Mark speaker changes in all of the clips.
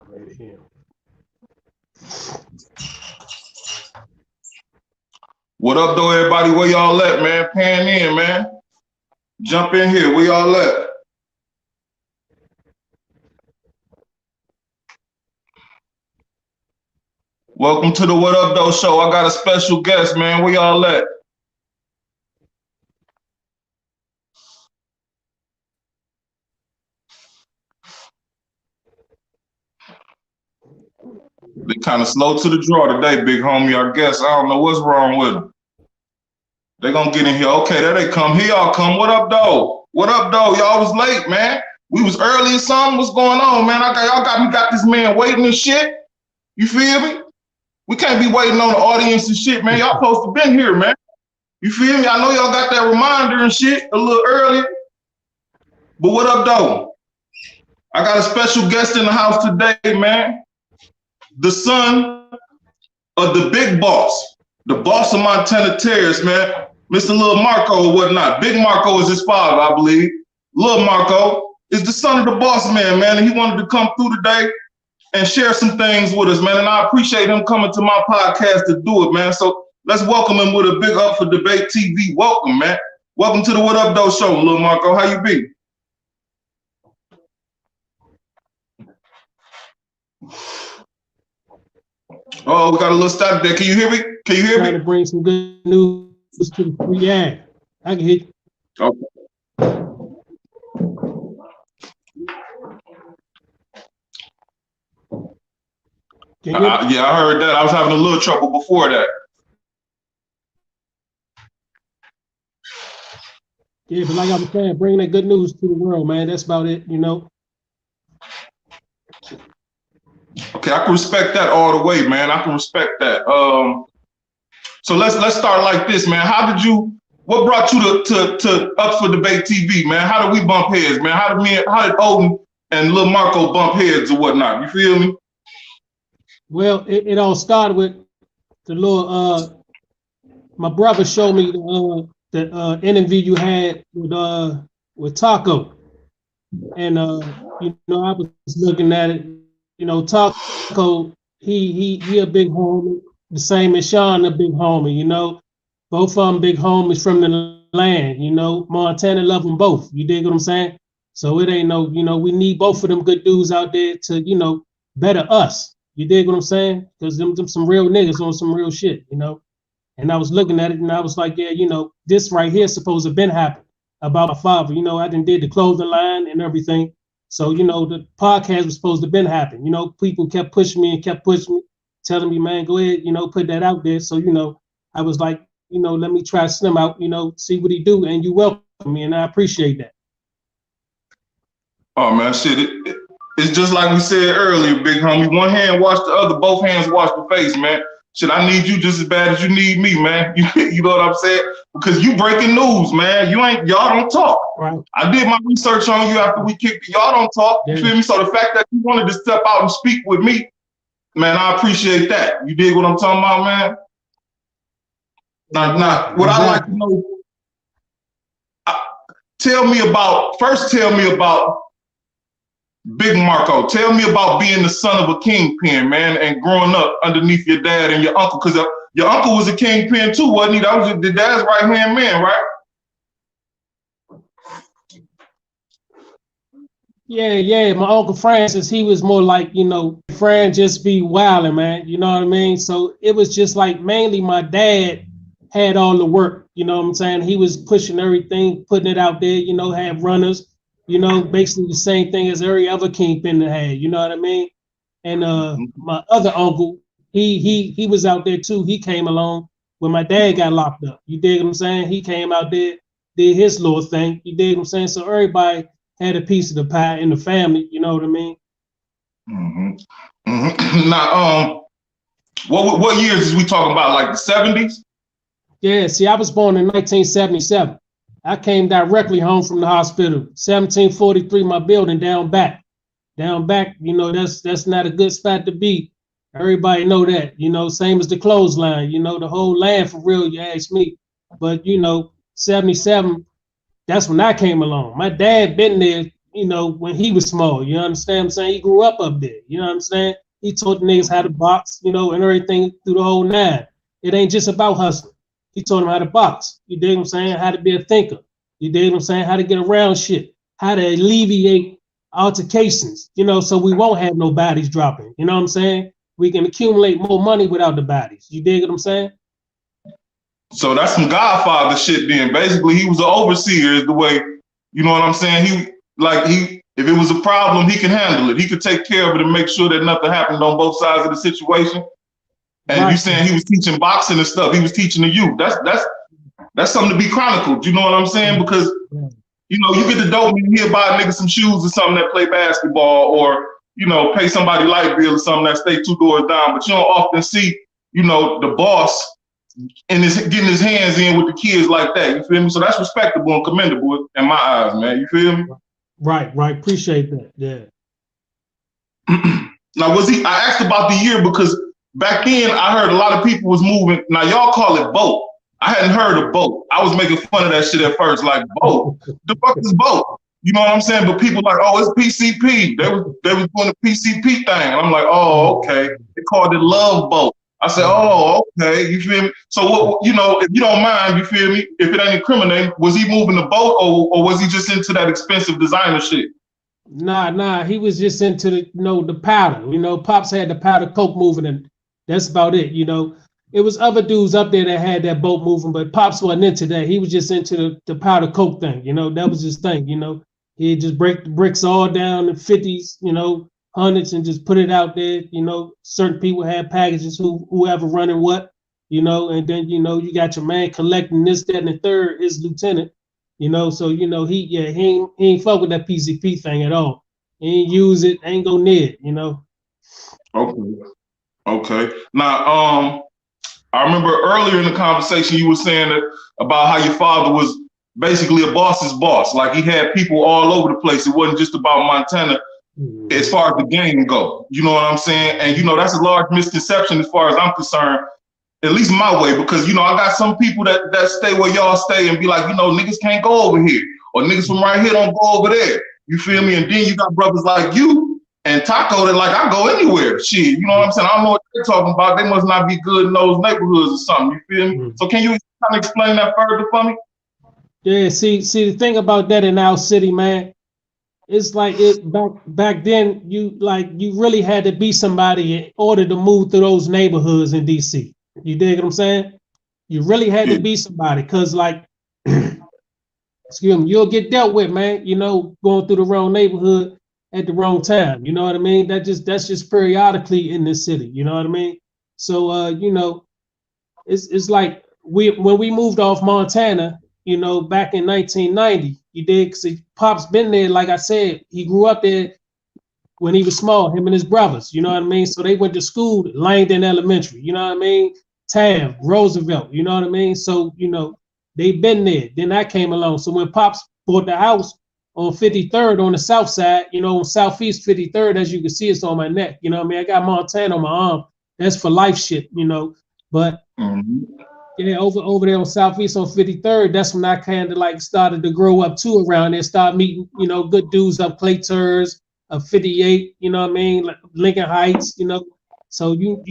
Speaker 1: Right here.
Speaker 2: What up, though, everybody? Where y'all at, man? Pan in, man. Jump in here. Where y'all at? Welcome to the What Up, Though show. I got a special guest, man. Where y'all at? They kind of slow to the draw today, big homie, I guess. I don't know what's wrong with them. They gonna get in here. Okay, there they come. Here y'all come. What up, though? What up, though? Y'all was late, man. We was early or something. What's going on, man? Y'all got this man waiting and shit. You feel me? We can't be waiting on the audience and shit, man. Y'all supposed to been here, man. You feel me? I know y'all got that reminder and shit a little earlier. But what up, though? I got a special guest in the house today, man. The son of the big boss, the boss of Montana Terrance, man. Mr. Lil Marco or whatnot. Big Marco is his father, I believe. Lil Marco is the son of the boss man, and he wanted to come through today and share some things with us, man. And I appreciate him coming to my podcast to do it, man. So let's welcome him with a big up for Debate TV. Welcome, man. Welcome to the What Up, Though show, Lil Marco. How you be? Oh, we got a little static there. Can you hear me? Can you hear me?
Speaker 1: Trying to bring some good news to the free ad. I can hear you.
Speaker 2: Okay. Yeah, I heard that. I was having a little trouble before that.
Speaker 1: Yeah, but like I was saying, bring that good news to the world, man. That's about it, you know.
Speaker 2: Okay, I can respect that all the way, man. I can respect that. So let's start like this, man. What brought you to Up for Debate TV, man? How did we bump heads, man? How did Odin and Lil Marco bump heads or whatnot? You feel me?
Speaker 1: Well, it all started with the little my brother showed me the interview you had with Taco. And you know, I was looking at it, you know, Taco, he a big homie, the same as Sean, a big homie, you know. Both of them big homies from the land, you know. Montana love them both. You dig what I'm saying? So it ain't no, you know, we need both of them good dudes out there to, you know, better us. You dig what I'm saying? Because them some real niggas on some real shit, you know. And I was looking at it and I was like, yeah, you know, this right here is supposed to have been happening about my father. You know, I done did the clothing line and everything. So, you know, the podcast was supposed to have been happening. You know, people kept pushing me, telling me, man, go ahead, you know, put that out there. So, you know, I was like, you know, let me try Slim out, you know, see what he do. And you welcome me, and I appreciate that.
Speaker 2: Oh, man, shit. It's just like we said earlier, big homie. One hand wash the other, both hands wash the face, man. Shit, I need you just as bad as you need me, man. You know what I'm saying? Because you breaking news, man. Y'all don't talk.
Speaker 1: Right.
Speaker 2: I did my research on you after we kicked you. Y'all don't talk. You feel me? So the fact that you wanted to step out and speak with me, man, I appreciate that. You dig what I'm talking about, man? Now, what I like to know, tell me about Big Marco. Tell me about being the son of a kingpin, man, and growing up underneath your dad and your uncle, because your uncle was a kingpin too, wasn't he? That was the dad's right-hand man, right?
Speaker 1: Yeah. My Uncle Francis, he was more like, you know, Fran just be wilding, man. You know what I mean? So it was just like mainly my dad had all the work, you know what I'm saying? He was pushing everything, putting it out there, you know, had runners, you know, basically the same thing as every other kingpin that had, you know what I mean? And my other uncle, he was out there too. He came along when my dad got locked up. You dig what I'm saying? He came out there, did his little thing. You dig what I'm saying? So everybody had a piece of the pie in the family, you know what I mean?
Speaker 2: Mm-hmm. Mm-hmm. Now, what years is we talking about? Like the 70s?
Speaker 1: Yeah, see, I was born in 1977. I came directly home from the hospital. 1743, my building down back. Down back, you know, that's not a good spot to be. Everybody know that, you know, same as the clothesline, you know, the whole land for real, you ask me. But, you know, 77, that's when I came along. My dad been there, you know, when he was small. You understand what I'm saying? He grew up there. You know what I'm saying? He taught the niggas how to box, you know, and everything through the whole nine. It ain't just about hustling. He taught them how to box. You dig what I'm saying? How to be a thinker. You dig what I'm saying? How to get around shit. How to alleviate altercations, you know, so we won't have no bodies dropping. You know what I'm saying? We can accumulate more money without the bodies. You dig what I'm saying?
Speaker 2: So that's some Godfather shit then. Basically, he was an overseer is the way, you know what I'm saying? If it was a problem, he can handle it. He could take care of it and make sure that nothing happened on both sides of the situation. And
Speaker 1: Right.
Speaker 2: you saying he was teaching boxing and stuff. He was teaching the youth. That's something to be chronicled. You know what I'm saying? Because, you know, you get the dope and you hear about niggas some shoes or something that play basketball or, you know, pay somebody light bill or something that stay 2 doors down. But you don't often see, you know, the boss and getting his hands in with the kids like that. You feel me? So that's respectable and commendable in my eyes, man. You feel me?
Speaker 1: Right. Appreciate that. Yeah.
Speaker 2: Now, I asked about the year because back then I heard a lot of people was moving. Now, y'all call it boat. I hadn't heard of boat. I was making fun of that shit at first, like boat. The fuck is boat? You know what I'm saying? But people like, oh, it's PCP. They was doing the PCP thing. And I'm like, oh, okay. They called it Love Boat. I said, oh, okay. You feel me? So, what, you know, if you don't mind, you feel me? If it ain't incriminating, was he moving the boat or was he just into that expensive designer shit?
Speaker 1: Nah. He was just into the, you know, the powder. You know, Pops had the powder coke moving, and that's about it. You know, it was other dudes up there that had that boat moving, but Pops wasn't into that. He was just into the powder coke thing. You know, that was his thing. You know, he'd just break the bricks all down in 50s, you know, hundreds, and just put it out there. You know, certain people had packages, whoever running what, you know, and then, you know, you got your man collecting this, that, and the third, his lieutenant. You know, so, you know, he ain't fuck with that PCP thing at all. He ain't use it, ain't go near it, you know.
Speaker 2: Okay. Now, I remember earlier in the conversation you were saying that about how your father was basically a boss's boss. Like he had people all over the place. It wasn't just about Montana as far as the game go. You know what I'm saying? And, you know, that's a large misconception as far as I'm concerned, at least my way, because, you know, I got some people that stay where y'all stay and be like, you know, niggas can't go over here or niggas from right here don't go over there. You feel me? And then you got brothers like you and Taco that like, I go anywhere. Shit, you know what I'm saying? I don't know what they're talking about. They must not be good in those neighborhoods or something. You feel me? So can you kind of explain that further for me?
Speaker 1: Yeah, see the thing about that in our city, man, it's like it back then you really had to be somebody in order to move through those neighborhoods in DC. You dig what I'm saying? You really had to be somebody, because like excuse me, you'll get dealt with, man, you know, going through the wrong neighborhood at the wrong time. You know what I mean? That's just periodically in this city, you know what I mean? So you know, it's like when we moved off Montana, you know, back in 1990, you did, because Pop's been there, like I said, he grew up there when he was small, him and his brothers, you know what I mean? So they went to school at Langdon Elementary, you know what I mean? Taft, Roosevelt, you know what I mean? So, you know, they've been there. Then I came along. So when Pops bought the house on 53rd on the south side, you know, on Southeast 53rd, as you can see, it's on my neck, you know what I mean? I got Montana on my arm. That's for life shit, you know. But yeah, over there on Southeast on 53rd, that's when I kind of like started to grow up too around there, start meeting, you know, good dudes up Clay Turs, of 58, you know what I mean? Like Lincoln Heights, you know. So you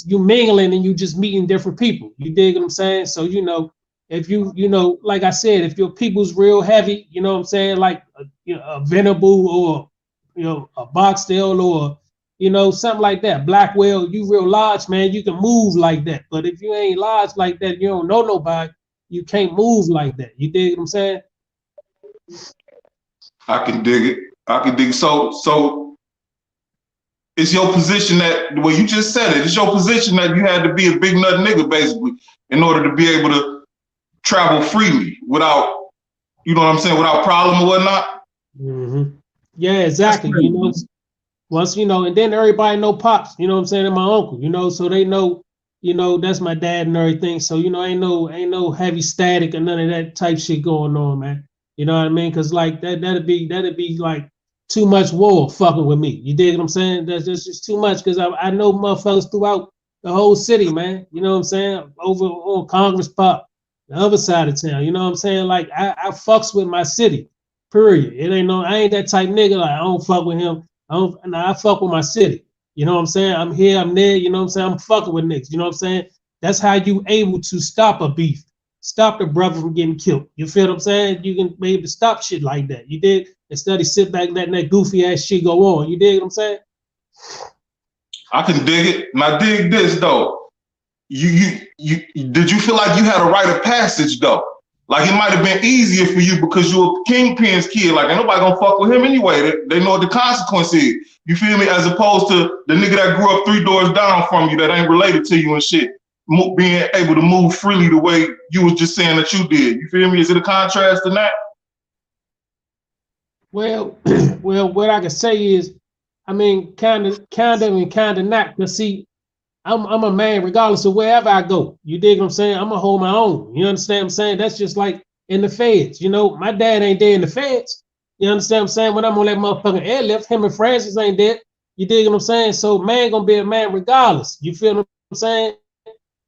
Speaker 1: mingling and you just meeting different people. You dig what I'm saying? So, you know, if you know, like I said, if your people's real heavy, you know what I'm saying, like a Venable or, you know, a Boxdale or, you know, something like that. Blackwell, you real large, man, you can move like that. But if you ain't large like that, you don't know nobody, you can't move like that. You dig what I'm saying?
Speaker 2: I can dig it. So it's your position that, well, you just said it. It's your position that you had to be a big nut nigga, basically, in order to be able to travel freely without, you know what I'm saying, without problem or whatnot.
Speaker 1: Yeah, exactly. You know, once, you know, and then everybody know Pops, you know what I'm saying, and my uncle, you know, so they know, you know, that's my dad and everything. So, you know, ain't no heavy static or none of that type shit going on, man. You know what I mean? Cause like that'd be like too much war fucking with me. You dig what I'm saying? That's just too much, because I know motherfuckers throughout the whole city, man. You know what I'm saying? Over on Congress Park, the other side of town. You know what I'm saying? Like I fucks with my city Period. It ain't no, I ain't that type nigga. Like I don't fuck with him. I fuck with my city. You know what I'm saying? I'm here, I'm there. You know what I'm saying? I'm fucking with niggas. You know what I'm saying? That's how you able to stop a beef, stop the brother from getting killed. You feel what I'm saying? You can be able to stop shit like that. You did, instead of sit back letting that goofy ass shit go on. You dig what I'm saying?
Speaker 2: I can dig it. And I dig this though. You did you feel like you had a rite of passage though? Like it might have been easier for you because you're a Kingpin's kid. Like ain't nobody gonna fuck with him anyway. They know what the consequence is. You feel me? As opposed to the nigga that grew up 3 doors down from you that ain't related to you and shit, being able to move freely the way you was just saying that you did. You feel me? Is it a contrast in that?
Speaker 1: Well, well, what I can say is, I mean, kind of, and kind of not. Cause see, I'm a man regardless of wherever I go. You dig what I'm saying? I'm gonna hold my own. You understand what I'm saying? That's just like in the feds. You know, my dad ain't there in the feds. You understand what I'm saying? When I'm on that motherfucking airlift, him and Francis ain't dead. You dig what I'm saying? So man gonna be a man regardless. You feel what I'm saying?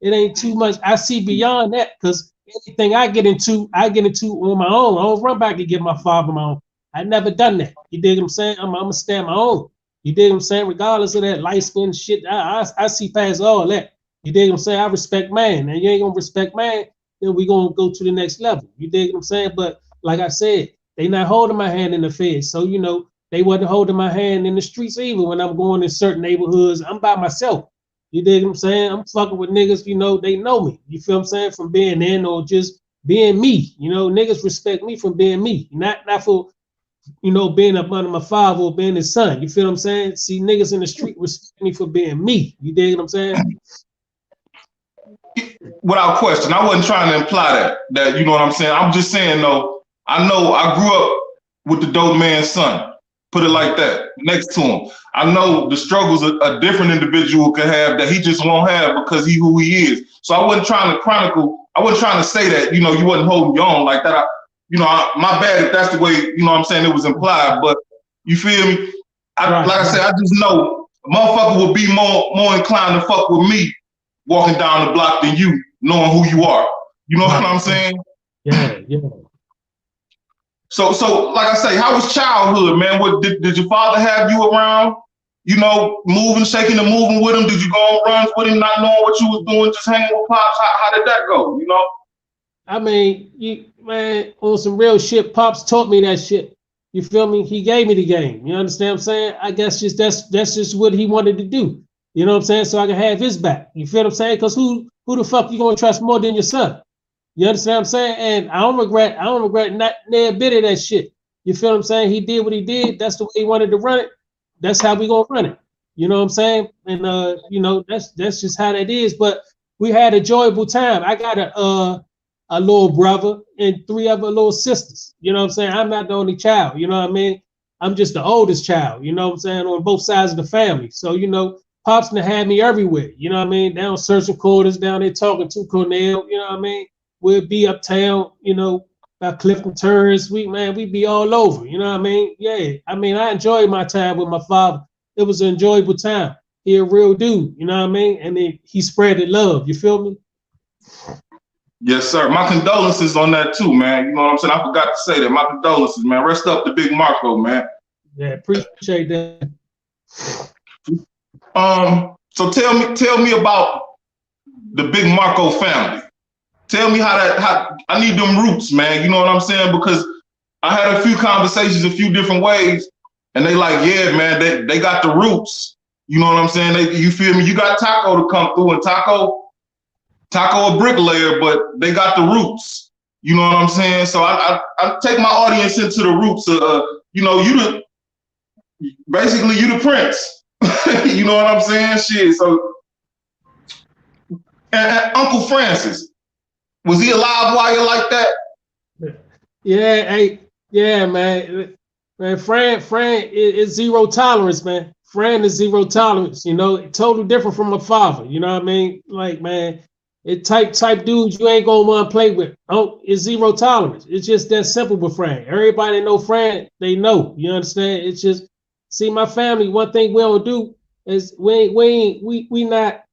Speaker 1: It ain't too much. I see beyond that because anything I get into on my own. I don't run back and get my father my own. I never done that. You dig what I'm saying? I'm gonna stand my own. You dig what I'm saying? Regardless of that light skin shit, I see past all that. You dig what I'm saying? I respect man, and you ain't gonna respect man, then we gonna go to the next level. You dig what I'm saying? But like I said, they not holding my hand in the feds, so you know they wasn't holding my hand in the streets either. When I'm going in certain neighborhoods, I'm by myself. You dig what I'm saying? I'm fucking with niggas. You know they know me. You feel what I'm saying? From being in or just being me. You know niggas respect me from being me, not for being up under my father or being his son. You feel what I'm saying? See, niggas in the street respect me for being me. You dig what I'm saying?
Speaker 2: Without question, I wasn't trying to imply that you know what I'm saying. I'm just saying though, I know I grew up with the dope man's son. Put it like that, next to him. I know the struggles a different individual could have that he just won't have because he who he is. So I wasn't trying to chronicle. I wasn't trying to say that you wasn't holding your own like that. My bad if that's the way what I'm saying it was implied. But you feel me? Like I said, I just know a motherfucker will be more inclined to fuck with me walking down the block than you, knowing who you are. You know what I'm saying?
Speaker 1: Yeah.
Speaker 2: So like I say, how was childhood, man? What did your father have you around? Moving, shaking and moving with him? Did you go on runs with him, not knowing what you was doing, just hanging with pops? How did that go?
Speaker 1: I mean, man, on some real shit, Pops taught me that shit. You feel me? He gave me the game. You understand what I'm saying? I guess that's just what he wanted to do. You know what I'm saying? So I can have his back. You feel what I'm saying? Because who the fuck you gonna trust more than your son? You understand what I'm saying? And I don't regret not near a bit of that shit. You feel what I'm saying? He did what he did. That's the way he wanted to run it. That's how we gonna run it. You know what I'm saying? And that's just how that is. But we had an enjoyable time. I got a little brother and 3 other little sisters. You know what I'm saying? I'm not the only child. You know what I mean? I'm just the oldest child. You know what I'm saying? On both sides of the family. So Pops done had me everywhere. You know what I mean? Down searching quarters, down there talking to Cornell. You know what I mean? We'll be uptown, by Clifton Terrance. We be all over. You know what I mean? Yeah. I mean, I enjoyed my time with my father. It was an enjoyable time. He a real dude. You know what I mean? And then he spread the love. You feel me?
Speaker 2: Yes, sir. My condolences on that too, man. You know what I'm saying? I forgot to say that. My condolences, man. Rest up to Big Marco, man.
Speaker 1: Yeah, appreciate that.
Speaker 2: So tell me about the Big Marco family. Tell me how I need them roots, man. You know what I'm saying? Because I had a few conversations a few different ways, and they like, yeah, man, they got the roots. You know what I'm saying? You feel me? You got Taco to come through, and Taco a bricklayer, but they got the roots. You know what I'm saying? So I take my audience into the roots. Basically you the prince. You know what I'm saying? Shit. So and Uncle Francis, was he alive while you like that?
Speaker 1: Yeah, man. Man, Fran is zero tolerance, man. Fran is zero tolerance, totally different from my father. You know what I mean? Like, man, it type dudes you ain't gonna want to play with. Oh, it's zero tolerance. It's just that simple with Fran. Everybody know Fran, they know. You understand? It's just, see, my family, one thing we don't do is we not,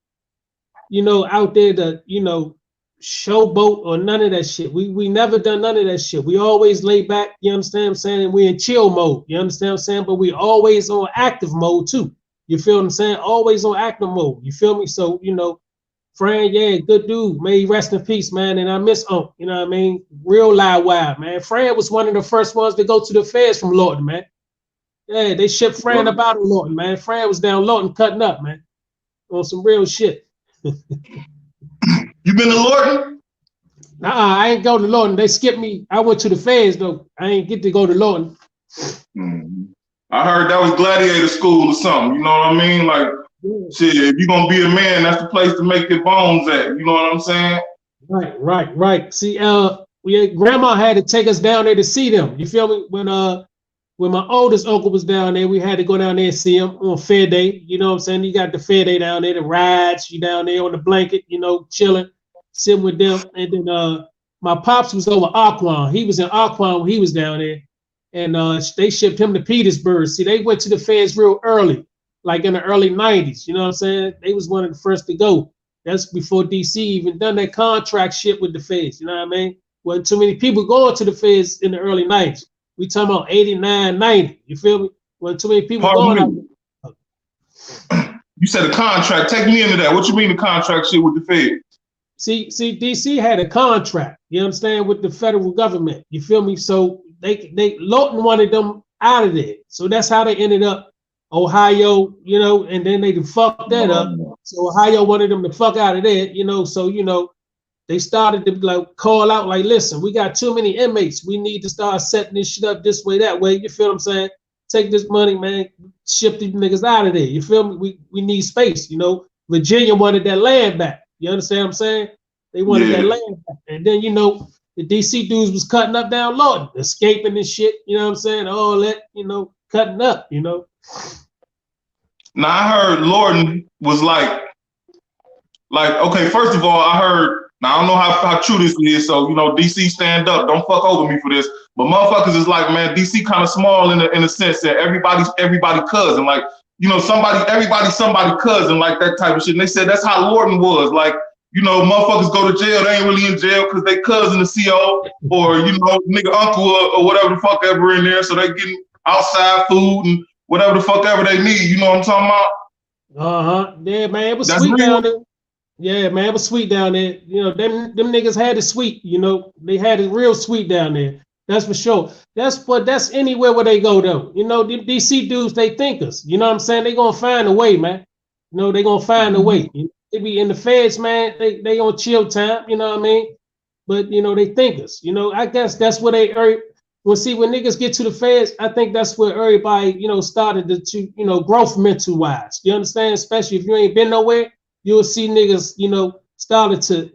Speaker 1: out there to, showboat or none of that shit. We never done none of that shit. We always lay back, you understand what I'm saying? And we in chill mode, you understand what I'm saying? But we always on active mode too. You feel what I'm saying? Always on active mode. You feel me? So, you know, Fran, yeah, good dude. May he rest in peace, man. And I miss Unc, you know what I mean? Real live wild, man. Fran was one of the first ones to go to the feds from Lawton, man. Yeah, they shipped Fran up out of Lawton, man. Fran was down Lawton cutting up, man. On some real shit.
Speaker 2: You been to Lawton?
Speaker 1: Nah, I ain't go to Lawton. They skipped me. I went to the feds though. I ain't get to go to Lawton.
Speaker 2: Mm-hmm. I heard that was gladiator school or something. You know what I mean? Like, shit, if you're gonna be a man, that's the place to make your bones at. You know what I'm saying?
Speaker 1: Right. See, grandma had to take us down there to see them. You feel me? When my oldest uncle was down there, we had to go down there and see him on Fair Day. You know what I'm saying? You got the Fair Day down there, the rides, you down there on the blanket, you know, chilling, sitting with them. And then my pops was over Aquan. He was in Aquan when he was down there. And they shipped him to Petersburg. See, they went to the feds real early, like in the early 90s. You know what I'm saying? They was one of the first to go. That's before DC even done that contract shit with the feds. You know what I mean? Wasn't too many people going to the feds in the early 90s. We talking about 89, 90. You feel me? Wasn't too many people going out.
Speaker 2: You said a contract. Take me into that. What you mean the contract shit with the feds?
Speaker 1: See, DC had a contract, you understand, with the federal government. You feel me? So they Lawton wanted them out of there. So that's how they ended up Ohio, you know, and then they fucked that up. So Ohio wanted them to fuck out of there, you know. So, you know, they started to like call out, like, listen, we got too many inmates. We need to start setting this shit up this way, that way. You feel what I'm saying? Take this money, man, ship these niggas out of there. You feel me? We need space, you know. Virginia wanted that land back. You understand what I'm saying? They wanted that land back. And then, you know, the DC dudes was cutting up down Lawton, escaping and shit, you know what I'm saying? All that, you know, cutting up, you know.
Speaker 2: Now I heard Lawton was like, okay, first of all, I heard, now I don't know how true this is, so, you know, DC stand up, don't fuck over me for this, but motherfuckers is like, man, DC kind of small in a sense that everybody cousin, like, you know, everybody somebody cousin, like that type of shit. And they said that's how Lawton was, like, you know, motherfuckers go to jail, they ain't really in jail because they cousin the CO or, you know, nigga uncle or whatever the fuck ever in there, so they getting outside food and whatever the fuck ever they need, you know what I'm talking about?
Speaker 1: Yeah, man, it was
Speaker 2: that's
Speaker 1: sweet
Speaker 2: real.
Speaker 1: down there. Yeah, man, it was sweet down there. You know, them niggas had it sweet. You know, they had it real sweet down there. That's for sure. That's anywhere where they go though. You know, the DC dudes, they thinkers. You know what I'm saying? They gonna find a way, man. You know, they gonna find a way. You know, they be in the feds, man. They on chill time. You know what I mean? But you know, they thinkers. You know, I guess that's where they. Well, see, when niggas get to the feds, I think that's where everybody, you know, started to you know, growth mental wise. You understand? Especially if you ain't been nowhere. You'll see niggas, you know, started to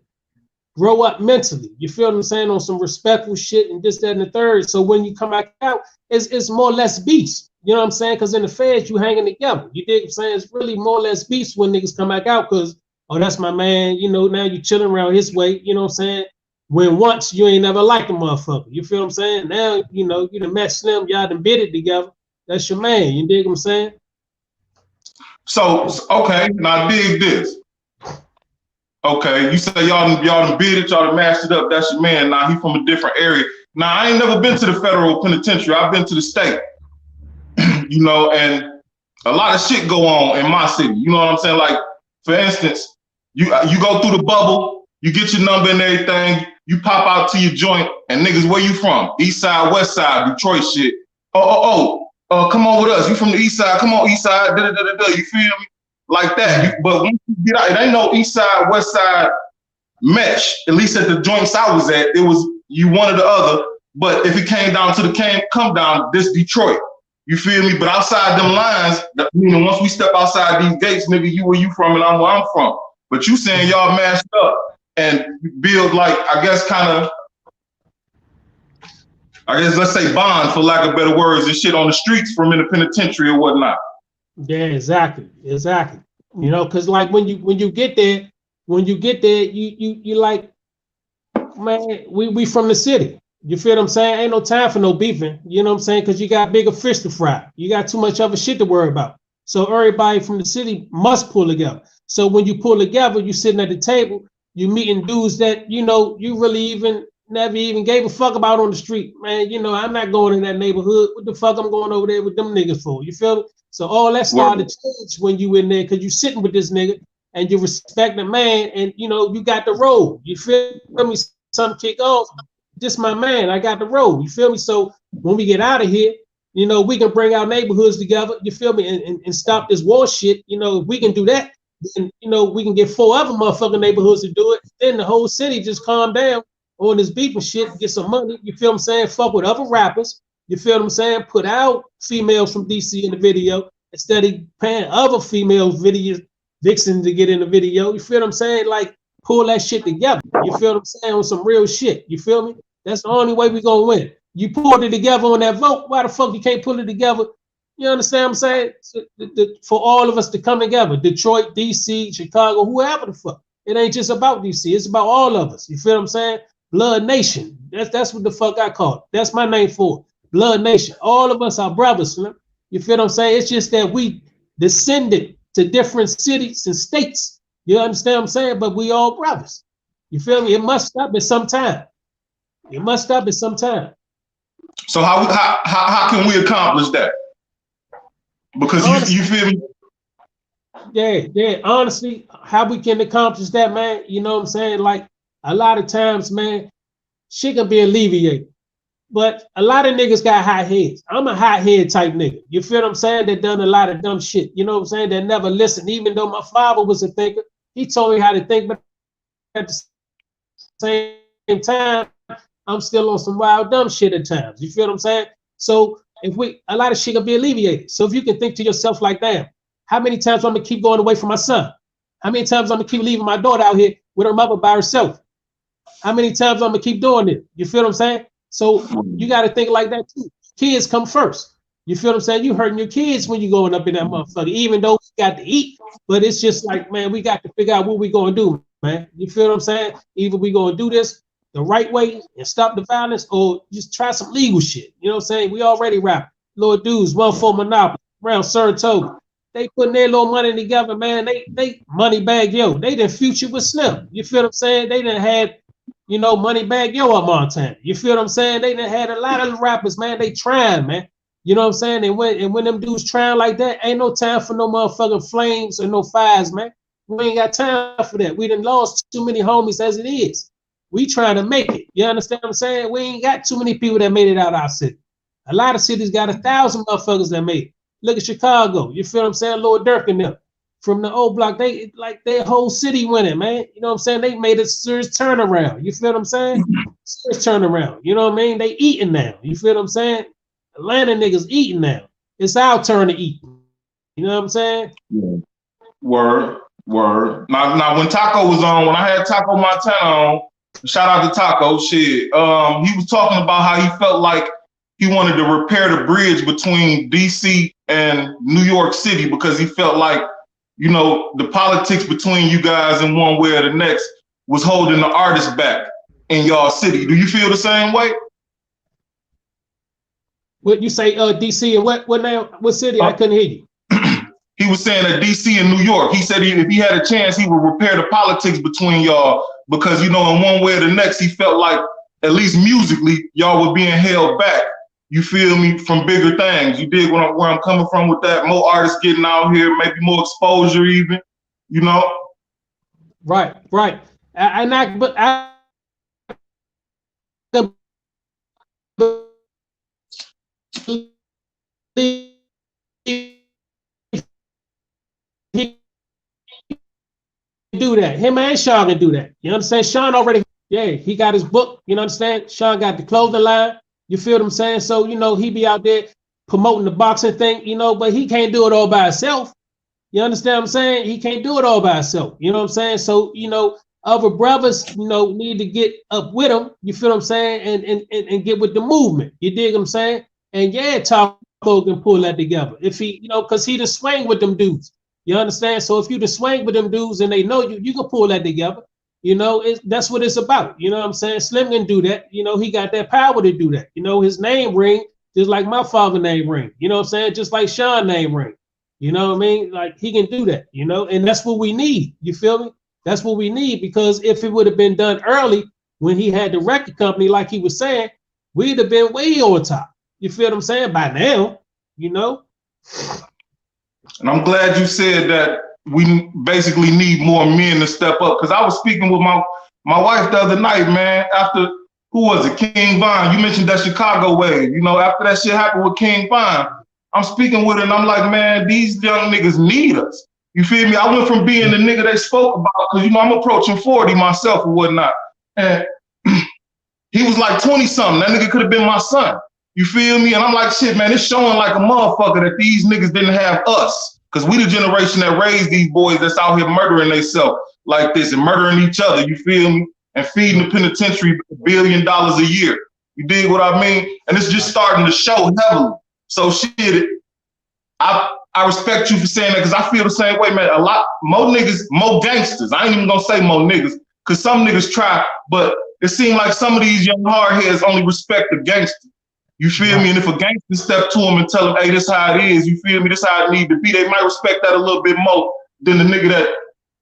Speaker 1: grow up mentally. You feel what I'm saying? On some respectful shit and this, that, and the third. So when you come back out, it's more or less beast. You know what I'm saying? Because in the feds, you hanging together. You dig what I'm saying? It's really more or less beast when niggas come back out because, oh, that's my man. You know, now you chilling around his way. You know what I'm saying? When once you ain't never liked a motherfucker. You feel what I'm saying? Now, you know, you done met Slim, y'all done bid it together. That's your man. You dig what I'm saying?
Speaker 2: So, okay, now dig this. Okay, you say y'all done bid it, y'all done mashed it up, that's your man. Now he from a different area. Now I ain't never been to the federal penitentiary, I've been to the state. You know, and a lot of shit go on in my city. You know what I'm saying? Like, for instance, you go through the bubble, you get your number and everything, you pop out to your joint, and niggas, where you from? East side, west side, Detroit shit. Come on with us. You from the east side? Come on, east side. You feel me? Like that. But once you get out, it ain't no east side, west side mesh. At least at the joints I was at, it was you one or the other. But if it came down to come down, this Detroit. You feel me? But outside them lines, meaning once we step outside these gates, nigga, you where you from and I'm where I'm from. But you saying y'all mashed up and build, like, I guess let's say bond, for lack of better words, and shit on the streets from in the penitentiary or whatnot.
Speaker 1: Yeah, exactly. You know, because like when you get there, you like, man, we from the city. You feel what I'm saying? Ain't no time for no beefing. You know what I'm saying? Because you got bigger fish to fry. You got too much other shit to worry about. So everybody from the city must pull together. So when you pull together, you sitting at the table, You meeting dudes that, you really even never even gave a fuck about on the street, man. I'm not going in that neighborhood. What the fuck I'm going over there with them niggas for? You feel me? So all that started to change when you in there, because you sitting with this nigga and you respect the man, and you got the road. You feel me? Some kick off. This my man. I got the road. You feel me? So when we get out of here, we can bring our neighborhoods together. You feel me? And stop this war shit. If we can do that, then we can get 4 other motherfucking neighborhoods to do it. Then the whole city just calm down on this beef and shit, get some money. You feel what I'm saying? Fuck with other rappers. You feel what I'm saying? Put out females from DC in the video instead of paying other females video vixens to get in the video. You feel what I'm saying? Like, pull that shit together. You feel what I'm saying? On some real shit. You feel me? That's the only way we gonna win. You pulled it together on that vote. Why the fuck you can't pull it together? You understand what I'm saying? For all of us to come together, Detroit, DC, Chicago, whoever the fuck. It ain't just about DC. It's about all of us. You feel what I'm saying? Blood Nation. That's what the fuck I call it. That's my name for it. Blood Nation. All of us are brothers. You feel what I'm saying? It's just that we descended to different cities and states. You understand what I'm saying? But we all brothers. You feel me? It must stop at some time. It must stop at some time.
Speaker 2: So how can we accomplish that? Because honestly, you feel me?
Speaker 1: Yeah. Honestly, how we can accomplish that, man, you know what I'm saying? Like, a lot of times, man, shit can be alleviated. But a lot of niggas got hot heads. I'm a hot head type nigga. You feel what I'm saying? That done a lot of dumb shit. You know what I'm saying? That never listened. Even though my father was a thinker, he told me how to think, but at the same time, I'm still on some wild dumb shit at times. You feel what I'm saying? So a lot of shit can be alleviated. So if you can think to yourself like, damn, how many times I'm gonna keep going away from my son? How many times I'm gonna keep leaving my daughter out here with her mother by herself? How many times I'm gonna keep doing it? You feel what I'm saying? So you gotta think like that too. Kids come first. You feel what I'm saying? You hurting your kids when you going up in that motherfucker, even though we got to eat. But it's just like, man, we got to figure out what we gonna do, man. You feel what I'm saying? Either we gonna do this the right way and stop the violence, or just try some legal shit. You know what I'm saying? We already rap. Little dudes, 1-4 Monopoly, around Saratoga. They putting their little money together, man. They money bag yo. They done future with Slim. You feel what I'm saying? They done had, money bag yo up Montana. You feel what I'm saying? They done had a lot of rappers, man. They trying, man. You know what I'm saying? And when them dudes trying like that, ain't no time for no motherfucking flames or no fires, man. We ain't got time for that. We done lost too many homies as it is. We trying to make it. You understand what I'm saying? We ain't got too many people that made it out of our city. A lot of cities got 1,000 motherfuckers that made it. Look at Chicago. You feel what I'm saying? Lord Dirk and them. From the old block, they like their whole city winning, man. You know what I'm saying? They made a serious turnaround. You feel what I'm saying? Serious turnaround. You know what I mean? They eating now. You feel what I'm saying? Atlanta niggas eating now. It's our turn to eat. You know what I'm saying?
Speaker 2: Yeah. Word. Now when Taco was on, when I had Taco Montana on, shout out to Taco, shit. He was talking about how he felt like he wanted to repair the bridge between DC and New York City, because he felt like, the politics between you guys in one way or the next was holding the artists back in y'all city. Do you feel the same way?
Speaker 1: What you say, DC and what city? I couldn't hear you.
Speaker 2: He was saying that DC and New York, he said if he had a chance, he would repair the politics between y'all, because, in one way or the next, he felt like, at least musically, y'all were being held back. You feel me? From bigger things. You dig where I'm coming from with that? More artists getting out here, maybe more exposure even,
Speaker 1: Right. He do that. Him and Sean can do that. You understand? Sean already, he got his book. You understand? Sean got the clothing line. You feel what I'm saying? So, he be out there promoting the boxing thing, but he can't do it all by himself. You understand what I'm saying? He can't do it all by himself. You know what I'm saying? So, other brothers, need to get up with him. You feel what I'm saying? And get with the movement. You dig what I'm saying? And Taco can pull that together. If he, because he just swing with them dudes. You understand? So if you just swing with them dudes and they know you can pull that together. That's what it's about. You know what I'm saying? Slim can do that. He got that power to do that. His name ring just like my father's name ring. You know what I'm saying? Just like Sean's name ring. You know what I mean? Like, he can do that, and that's what we need. You feel me? That's what we need, because if it would have been done early when he had the record company, like he was saying, we'd have been way on top. You feel what I'm saying? By now, you know?
Speaker 2: And I'm glad you said that we basically need more men to step up. Because I was speaking with my wife the other night, man, after, who was it, King Von? You mentioned that Chicago wave. You know, after that shit happened with King Von, I'm speaking with her and I'm like, man, these young niggas need us. You feel me? I went from being the nigga they spoke about, because, you know, I'm approaching 40 myself or whatnot. And he was like 20-something. That nigga could have been my son. You feel me? And I'm like, shit, man, it's showing like a motherfucker that these niggas didn't have us. Because we the generation that raised these boys that's out here murdering themselves like this and murdering each other, you feel me? And feeding the penitentiary $1 billion a year. You dig what I mean? And it's just starting to show heavily. So shit, I respect you for saying that, because I feel the same way, man. A lot more niggas, more gangsters. I ain't even gonna say more niggas, because some niggas try, but it seems like some of these young hardheads only respect the gangster. You feel me? And if a gangster step to them and tell them, hey, this how it is, you feel me? This how it need to be, they might respect that a little bit more than the nigga that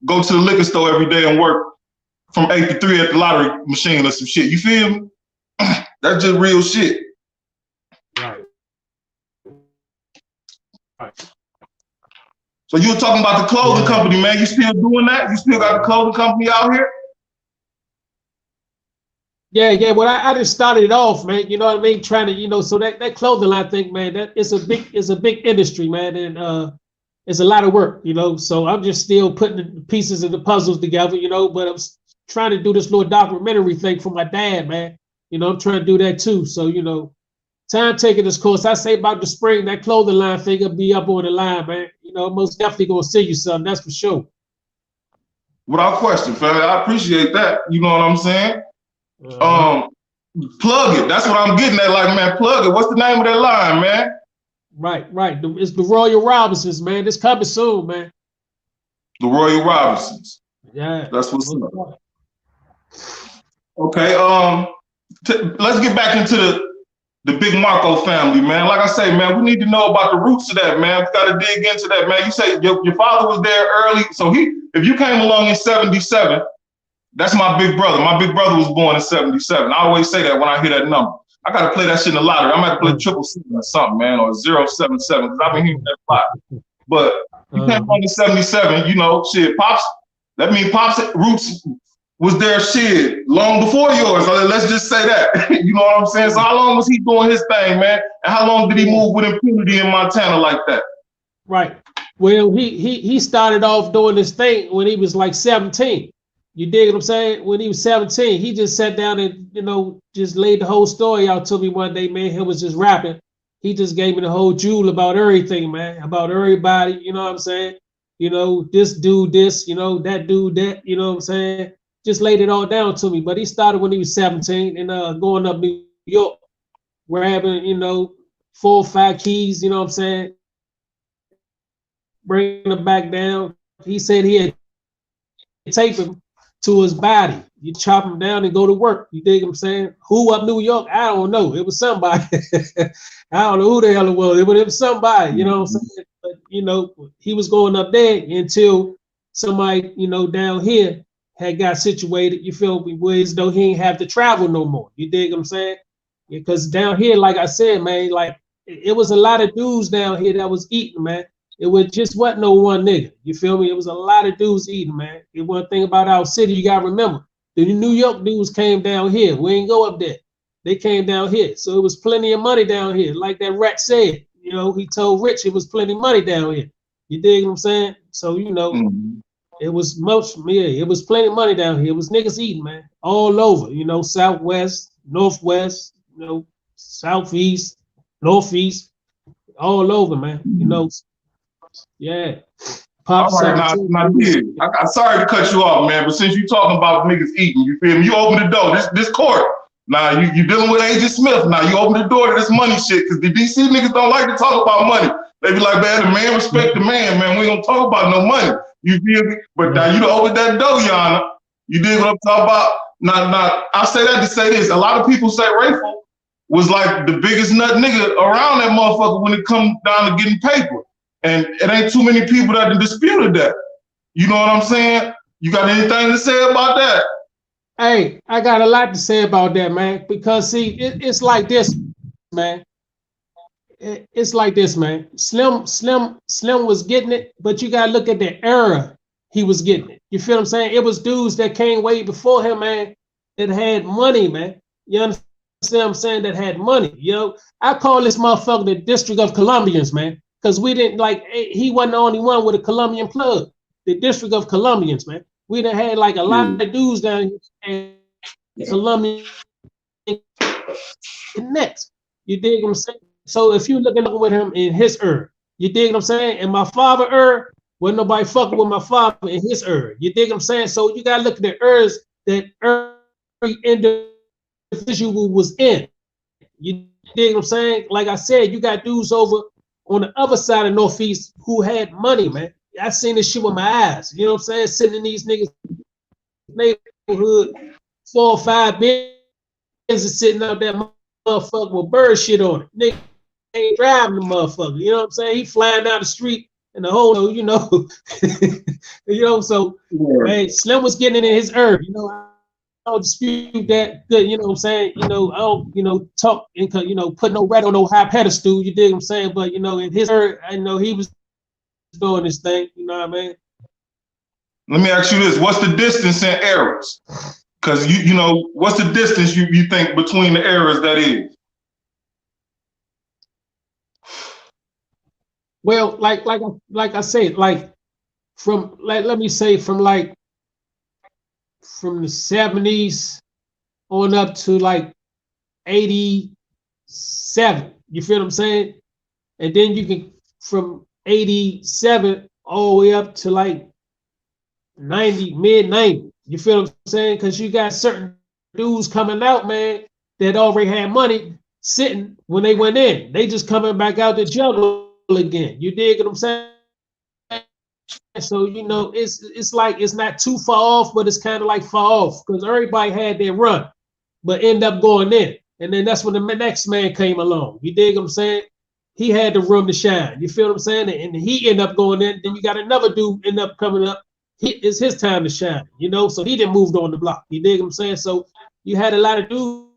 Speaker 2: go to the liquor store every day and work from 8 to 3 at the lottery machine or some shit. You feel me? That's just real shit.
Speaker 1: Right. Right.
Speaker 2: So you were talking about the clothing company, man. You still doing that? You still got the clothing company out here?
Speaker 1: Yeah. Well, I just started it off, man. You know what I mean? Trying to, you know, so that clothing line thing, man, that it's a big industry, man, and it's a lot of work, you know. So I'm just still putting the pieces of the puzzles together, you know. But I'm trying to do this little documentary thing for my dad, man. You know, I'm trying to do that too. So, you know, time taking this course. I say about the spring, that clothing line thing will be up on the line, man. You know, most definitely gonna send you something, that's for sure.
Speaker 2: Without question, fam. I appreciate that. You know what I'm saying? Plug it. That's what I'm getting at. Like, man, plug it. What's the name of that line, man?
Speaker 1: Right. It's the Royal Robinsons, man. It's coming soon, man.
Speaker 2: The Royal Robinsons.
Speaker 1: Yeah.
Speaker 2: That's what's up. Okay. Let's get back into the Big Marco family, man. Like I say, man, we need to know about the roots of that, man. We got to dig into that, man. You say your father was there early, so if you came along in '77. That's my big brother. My big brother was born in '77. I always say that when I hear that number. I got to play that shit in the lottery. I'm going to play 777 or something, man, or 077, because I've been hearing that a lot. But you came along in '77, you know, shit, Pops, that means Pops' roots was there, shit, long before yours. Let's just say that. You know what I'm saying? So how long was he doing his thing, man? And how long did he move with impunity in Montana like that?
Speaker 1: Right. Well, he started off doing this thing when he was like 17. You dig what I'm saying? When he was 17, he just sat down and, you know, just laid the whole story out to me one day, man. He was just rapping. He just gave me the whole jewel about everything, man, about everybody, you know what I'm saying? You know, this dude, this, you know, that dude, that, you know what I'm saying? Just laid it all down to me. But he started when he was 17 and going up New York, grabbing, you know, 4 or 5 keys, you know what I'm saying? Bringing them back down. He said he had taped him to his body. You chop him down and go to work. You dig what I'm saying? Who up New York? I don't know. It was somebody. I don't know who the hell it was, but it was somebody, you know what I'm saying? But, you know, he was going up there until somebody, you know, down here had got situated, you feel me, where as though he ain't have to travel no more. You dig what I'm saying? Because down here, like I said, man, like it was a lot of dudes down here that was eating, man. It was just wasn't no one nigga. You feel me? It was a lot of dudes eating, man. And one thing about our city, you gotta remember, the New York dudes came down here. We ain't go up there. They came down here. So it was plenty of money down here. Like that rat said, you know, he told Rich it was plenty of money down here. You dig what I'm saying? So, you know, it was it was plenty of money down here. It was niggas eating, man, all over, you know, Southwest, Northwest, you know, Southeast, Northeast, all over, man, you know. Yeah.
Speaker 2: All right, I'm sorry to cut you off, man, but since you talking about niggas eating, you feel me? You open the door. This court. Now you dealing with Agent Smith. Now you open the door to this money shit, because the DC niggas don't like to talk about money. They be like, man, the man respect the man, man. We don't talk about no money. You feel me? But now you open that door, Your Honor. You dig what I'm talking about? Now I say that to say this. A lot of people say Rayful was like the biggest nut nigga around that motherfucker when it comes down to getting paper. And it ain't too many people that disputed that. You know what I'm saying? You got anything to say about that?
Speaker 1: Hey, I got a lot to say about that, man. Because see, it's like this, man. It's like this, man. Slim was getting it, but you gotta look at the era he was getting it. You feel what I'm saying? It was dudes that came way before him, man, that had money, man. You understand what I'm saying? That had money. You know, I call this motherfucker the District of Colombians, man, because we didn't like he wasn't the only one with a Colombian plug. The District of Colombians, man. We done had like a lot of dudes down here and Colombian next. You dig what I'm saying? So if you looking with him in his you dig what I'm saying? And my father wasn't nobody fucking with my father in his You dig what I'm saying? So you gotta look at the that every individual was in. You dig what I'm saying? Like I said, you got dudes over on the other side of Northeast who had money, man. I seen this shit with my eyes. You know what I'm saying? Sitting in these niggas' neighborhood, 4 or 5 billions is sitting out there motherfucker with bird shit on it. Nigga ain't driving the motherfucker. You know what I'm saying? He flying down the street and the whole, you know, you know. So, man, Slim was getting it in his You know, I don't dispute that. Good, you know what I'm saying? You know, I don't, you know, talk and you know, put no red on no high pedestal. You dig what I'm saying? But you know, in his I know he was doing this thing. You know what I mean?
Speaker 2: Let me ask you this: what's the distance in eras? Because you know, what's the distance you think between the eras that is?
Speaker 1: Well, like I said, like from let me say from the 70s on up to like 87. You feel what I'm saying? And then you can from 87 all the way up to like 90, mid 90. You feel what I'm saying? Because you got certain dudes coming out, man, that already had money sitting when they went in. They just coming back out to juggle again. You dig what I'm saying? So you know, it's like it's not too far off, but it's kind of like far off because everybody had their run, but end up going in. And then that's when the next man came along. You dig what I'm saying? He had the room to shine. You feel what I'm saying? And he ended up going in. Then you got another dude end up coming up. It's his time to shine, you know. So he didn't move on the block. You dig what I'm saying? So you had a lot of dudes,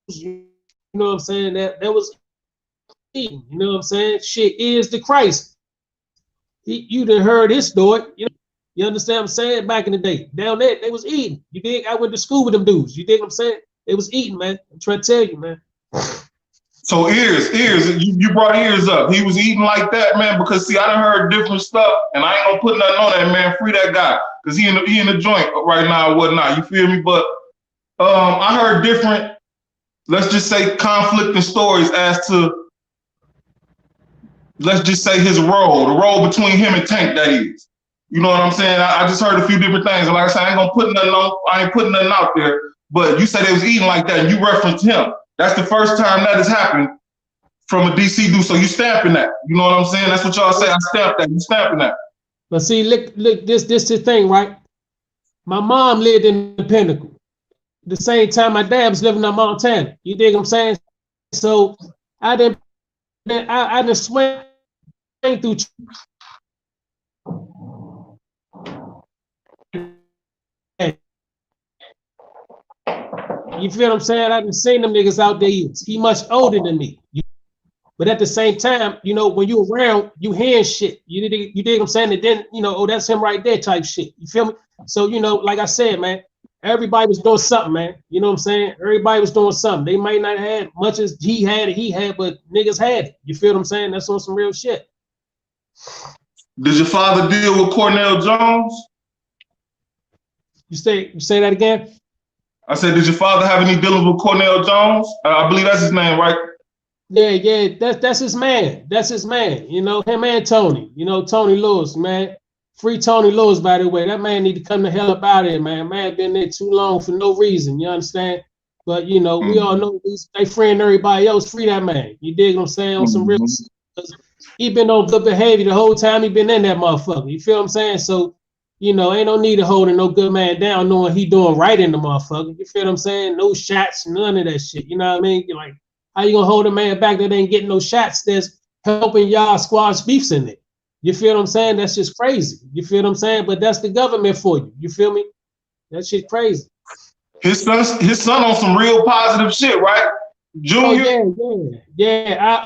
Speaker 1: you know what I'm saying, that was eating, you know what I'm saying? Shit is the Christ. You done heard his story, you know. You understand what I'm saying? Back in the day, down there, they was eating. You dig? I went to school with them dudes. You dig what I'm saying? They was eating, man. I'm trying to tell you, man.
Speaker 2: So ears, you brought ears up. He was eating like that, man, because see, I done heard different stuff, and I ain't gonna put nothing on that, man. Free that guy, because he in the joint right now or whatnot. You feel me? But I heard different, let's just say, conflicting stories as to, let's just say, his role, the role between him and Tank, that is. You know what I'm saying? I just heard a few different things, and like I said, I ain't putting nothing out there. But you said they was eating like that, and you referenced him. That's the first time that has happened from a DC dude. So you stamping that. You know what I'm saying? That's what y'all say. I stamp that. You stamping that.
Speaker 1: But see, look, this the thing, right? My mom lived in the Pinnacle. The same time my dad was living in Montana. You dig what I'm saying? So I didn't swing through. You feel what I'm saying? I didn't seen them niggas out there. He much older than me. But at the same time, you know, when you around, you hearing shit. You dig what I'm saying? And then, you know, oh, that's him right there type shit. You feel me? So, you know, like I said, man, everybody was doing something, man. You know what I'm saying? Everybody was doing something. They might not have much as he had, but niggas had it. You feel what I'm saying? That's on some real shit.
Speaker 2: Did your father deal with Cornell Jones?
Speaker 1: You say that again?
Speaker 2: I said, did your father have any dealings with Cornell Jones? I believe that's his name, right?
Speaker 1: Yeah, that's his man. That's his man. You know, him and Tony. You know, Tony Lewis, man. Free Tony Lewis, by the way. That man need to come the hell up out of here, man. Man been there too long for no reason. You understand? But you know, we all know they friend everybody else. Free that man. You dig what I'm saying? On some real, he been on good behavior the whole time he been in that motherfucker. You feel what I'm saying? So, you know, ain't no need of holding no good man down, knowing he doing right in the motherfucker. You feel what I'm saying? No shots, none of that shit. You know what I mean? You're like, how you gonna hold a man back that ain't getting no shots that's helping y'all squash beefs in it? You feel what I'm saying? That's just crazy. You feel what I'm saying? But that's the government for you. You feel me? That shit crazy.
Speaker 2: His son on some real positive shit, right?
Speaker 1: Oh
Speaker 2: Junior?
Speaker 1: yeah.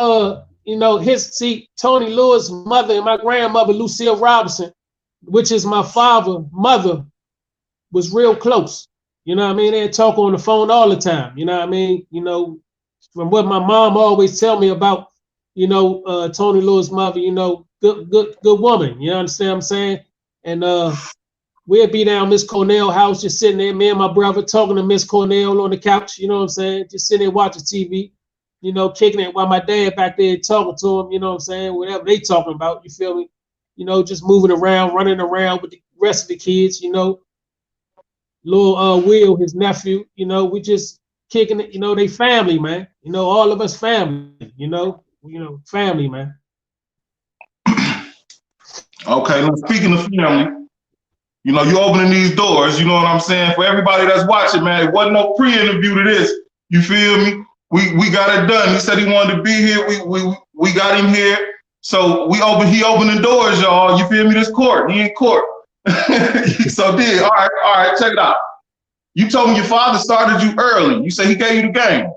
Speaker 1: Tony Lewis' mother and my grandmother, Lucille Robinson, which is my father's mother, was real close. You know what I mean? They'd talk on the phone all the time. You know what I mean? From what my mom always tell me about, Tony Lewis' mother, good woman. You understand what I'm saying? And we'd be down Miss Cornell house, just sitting there, me and my brother talking to Miss Cornell on the couch, you know what I'm saying? Just sitting there watching TV, kicking it while my dad back there talking to him, you know what I'm saying? Whatever they talking about, you feel me? Just moving around, running around with the rest of the kids, little Will, his nephew, we just kicking it, they family, man. All of us family, family, man.
Speaker 2: Okay, now speaking of family, you opening these doors, you know what I'm saying? For everybody that's watching, man, it wasn't no pre-interview to this. You feel me? We got it done. He said he wanted to be here. We got him here. So he opened the doors, y'all. You feel me? This court. He in court. So did. All right, check it out. You told me your father started you early. You said he gave you the game.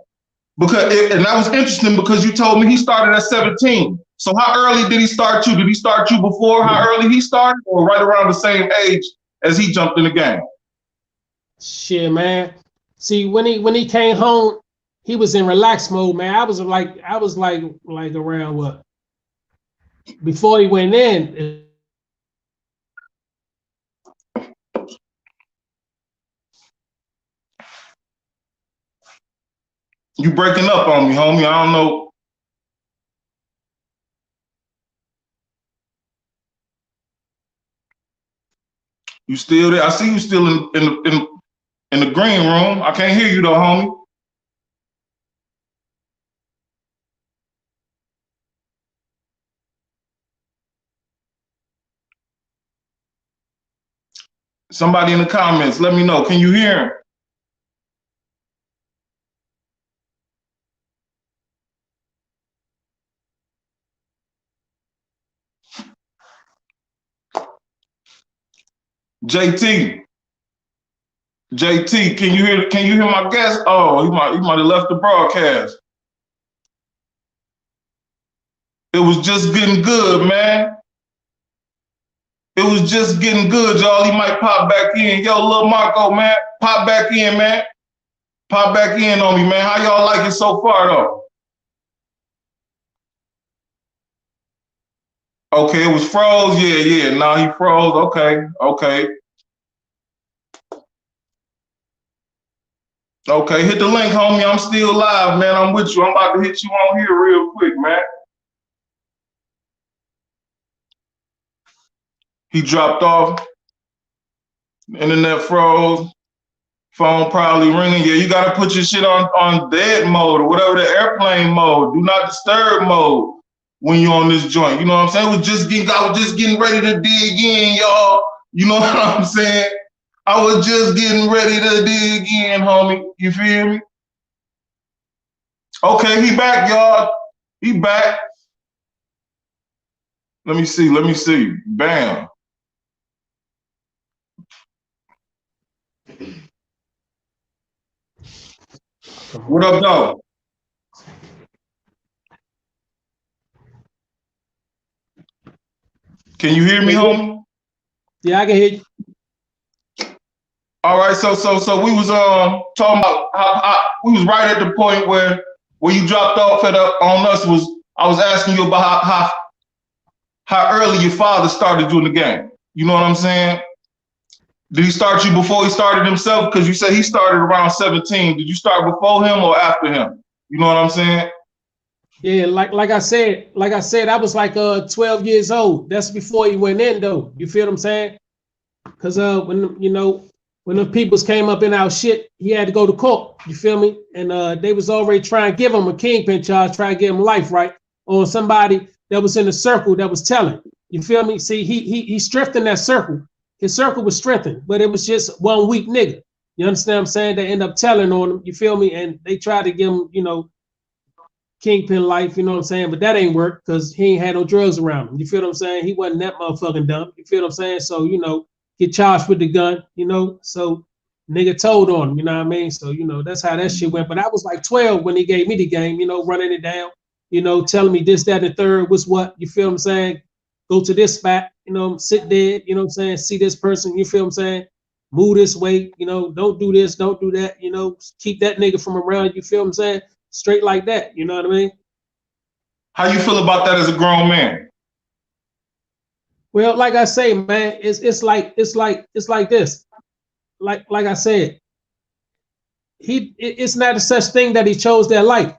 Speaker 2: And that was interesting because you told me he started at 17. So how early did he start you? Did he start you before how early he started, or right around the same age as he jumped in the game?
Speaker 1: Shit, man. See, when he came home, he was in relax mode, man. I was like around what? Before he went in.
Speaker 2: You breaking up on me, homie. I don't know. You still there? I see you still in the green room. I can't hear you though, homie. Somebody in the comments, let me know. Can you hear him? JT, can you hear my guest? Oh, he might have left the broadcast. It was just getting good, man. It was just getting good, y'all. He might pop back in. Yo, little Marco, man, pop back in, man. Pop back in on me, man. How y'all like it so far, though? Okay, it was froze. Yeah. Nah, he froze. Okay. Okay, hit the link, homie. I'm still live, man. I'm with you. I'm about to hit you on here real quick, man. He dropped off. Internet froze. Phone probably ringing. Yeah, you gotta put your shit on dead mode or whatever, the airplane mode. Do not disturb mode when you're on this joint. You know what I'm saying? I was just getting ready to dig in, y'all. You know what I'm saying? I was just getting ready to dig in, homie. You feel me? Okay, he back, y'all. He back. Let me see. Bam. What up, though? Can you hear me, homie?
Speaker 1: Yeah, I can hear you.
Speaker 2: All right, so we was talking about how we was right at the point where you dropped off on us. I was asking you about how early your father started you in the game. You know what I'm saying? Did he start you before he started himself? Because you said he started around 17. Did you start before him or after him? You know what I'm saying?
Speaker 1: Yeah, like I said, I was like 12 years old. That's before he went in, though. You feel what I'm saying? Because when the peoples came up in our shit, he had to go to court. You feel me? And they was already trying to give him a kingpin charge, trying to give him life, right? On somebody that was in the circle that was telling. You feel me? See, he strengthened that circle. His circle was strengthened, but it was just one weak nigga. You understand what I'm saying? They end up telling on him. You feel me? And they tried to give him, kingpin life, you know what I'm saying? But that ain't work because he ain't had no drugs around him. You feel what I'm saying? He wasn't that motherfucking dumb. You feel what I'm saying? So, you know, get charged with the gun, you know? So nigga told on him, you know what I mean? So, you know, that's how that shit went. But I was like 12 when he gave me the game, you know, running it down, you know, telling me this, that, and the third was what, you feel what I'm saying? Go to this spot, you know, sit there, you know what I'm saying? See this person, you feel what I'm saying? Move this way, you know, don't do this, don't do that, you know, keep that nigga from around, you feel what I'm saying? Straight like that, you know what I mean?
Speaker 2: How you feel about that as a grown man?
Speaker 1: Well, like I say, man, it's like this. Like I said, it's not a such thing that he chose that life.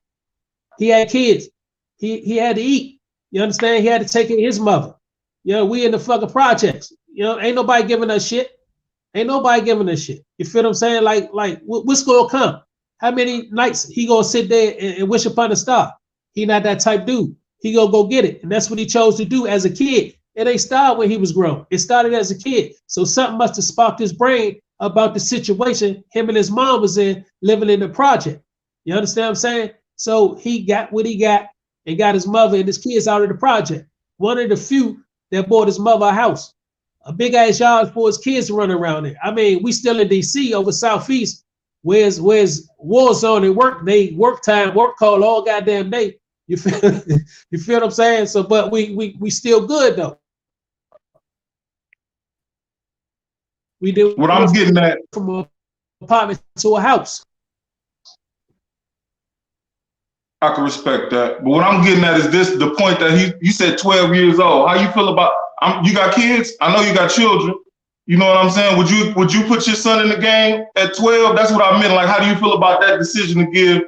Speaker 1: He had kids. He had to eat. You understand? He had to take care of his mother. You know, we in the fucking projects. You know, ain't nobody giving us shit. Ain't nobody giving us shit. You feel what I'm saying? Like what's gonna come? How many nights he gonna sit there and wish upon a star? He not that type dude. He gonna go get it, and that's what he chose to do as a kid. It ain't started when he was grown. It started as a kid. So something must have sparked his brain about the situation him and his mom was in, living in the project. You understand what I'm saying? So he got what he got and got his mother and his kids out of the project. One of the few that bought his mother a house, a big ass yard for his kids to run around in. I mean, we still in DC over Southeast, where's war zone and work day, work time, work call all goddamn day. You feel you feel what I'm saying? So, but we still good though. We did
Speaker 2: What I'm getting at
Speaker 1: from an apartment to a house.
Speaker 2: I can respect that. But what I'm getting at is this: the point that you said 12 years old. How you feel about? You got kids? I know you got children. You know what I'm saying? Would you put your son in the game at 12? That's what I meant. Like, how do you feel about that decision to give?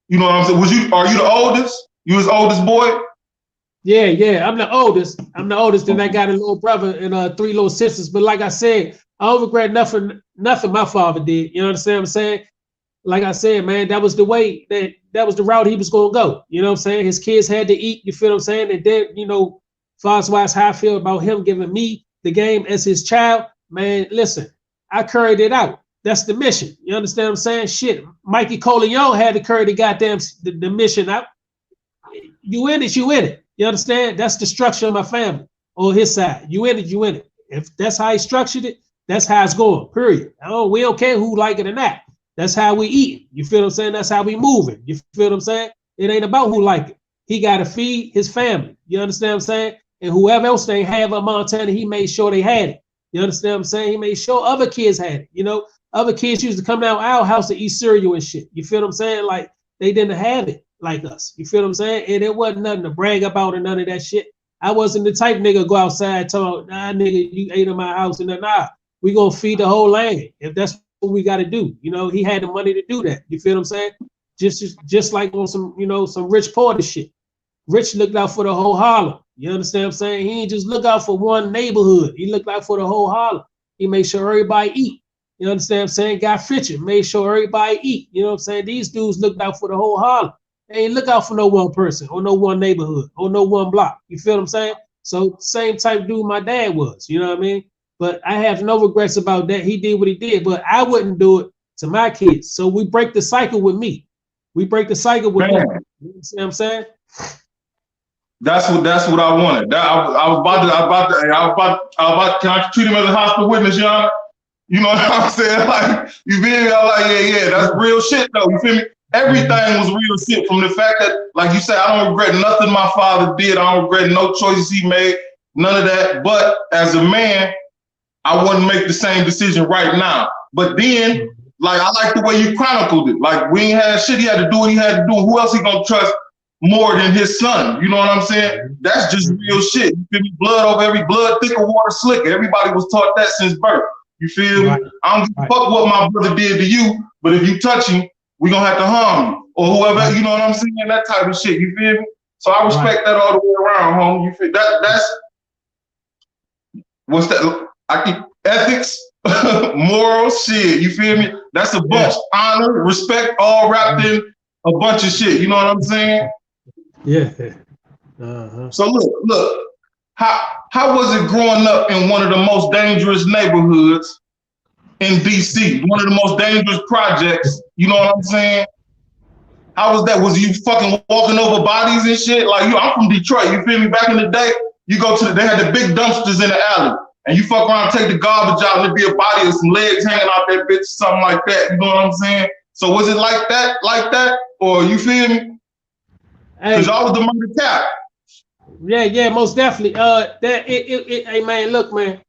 Speaker 2: You know what I'm saying? Are you the oldest? You his oldest boy?
Speaker 1: Yeah. I'm the oldest. Then I got a little brother and 3 little sisters. But like I said, I don't regret nothing my father did. You know what I'm saying? Like I said, man, that was the way that was the route he was gonna go. You know what I'm saying? His kids had to eat, you feel what I'm saying? And then, you know, far as wise how I feel about him giving me the game as his child, man, listen, I carried it out. That's the mission. You understand what I'm saying? Shit, Mikey Corleone had to carry the goddamn the mission out. You in it, you in it. You understand? That's the structure of my family on his side. You in it, you in it. If that's how he structured it, that's how it's going, period. We don't care who like it or not. That's how we eat. You feel what I'm saying? That's how we moving. You feel what I'm saying? It ain't about who like it. He got to feed his family. You understand what I'm saying? And whoever else they have in Montana, he made sure they had it. You understand what I'm saying? He made sure other kids had it. You know, other kids used to come down our house to eat cereal and shit. You feel what I'm saying? Like, they didn't have it like us. You feel what I'm saying? And it wasn't nothing to brag about or none of that shit. I wasn't the type nigga go outside talking, nah, nigga, you ate in my house. And then, nah, we gonna feed the whole land if that's what we got to do. You know, he had the money to do that. You feel what I'm saying? Just like on some, you know, some Rich Porter shit. Rich looked out for the whole Harlem. You understand what I'm saying? He ain't just look out for one neighborhood. He looked out for the whole Harlem. He made sure everybody eat. You understand what I'm saying? Guy Fitcher made sure everybody eat. You know what I'm saying? These dudes looked out for the whole Harlem. They ain't look out for no one person or no one neighborhood or no one block. You feel what I'm saying? So same type dude my dad was. You know what I mean? But I have no regrets about that. He did what he did, but I wouldn't do it to my kids. So we break the cycle with me. We break the cycle with them. You see what I'm saying?
Speaker 2: That's what I wanted. I was about to, can I treat him as a hostile witness, John? You know what I'm saying? Like, you feel me? I'm like, yeah, that's real shit though. You feel me? Everything was real shit from the fact that, like you said, I don't regret nothing my father did. I don't regret no choices he made, none of that. But as a man, I wouldn't make the same decision right now. But then, like, I like the way you chronicled it. Like, we ain't had shit. He had to do what he had to do. Who else he gonna trust more than his son? You know what I'm saying? That's just real shit. You feel me? Blood over every blood, thicker, water slicker. Everybody was taught that since birth. You feel me? I don't give a fuck what my brother did to you, but if you touch him, we gonna have to harm you. Or whoever, you know what I'm saying? That type of shit. You feel me? So I respect that all the way around, homie. You feel that's what's that? I keep ethics, morals, shit. You feel me? That's a bunch. Honor, respect, all wrapped in a bunch of shit. You know what I'm saying?
Speaker 1: Yeah.
Speaker 2: So look. How was it growing up in one of the most dangerous neighborhoods in DC? One of the most dangerous projects. You know what I'm saying? How was that? Was you fucking walking over bodies and shit? Like I'm from Detroit. You feel me? Back in the day, you go to they had the big dumpsters in the alley, and you fuck around, take the garbage out, and there'd be a body or some legs hanging out that bitch, something like that. You know what I'm saying? So was it like that, or you feel me? Because y'all was the murder cap.
Speaker 1: Yeah, most definitely. Hey man, look, man,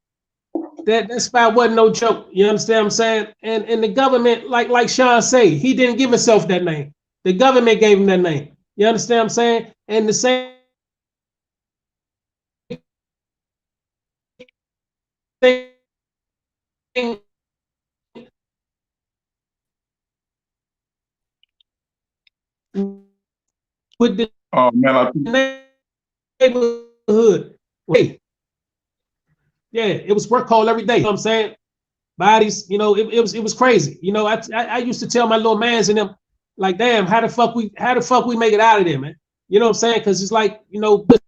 Speaker 1: that spot wasn't no joke. You understand what I'm saying? And the government, like Sean say, he didn't give himself that name. The government gave him that name. You understand what I'm saying? And the same thing with the neighborhood. Hey, yeah, it was work call every day. You know what I'm saying? Bodies, it was crazy. I used to tell my little mans and them, like, damn, how the fuck we make it out of there, man? You know what I'm saying? Because it's like,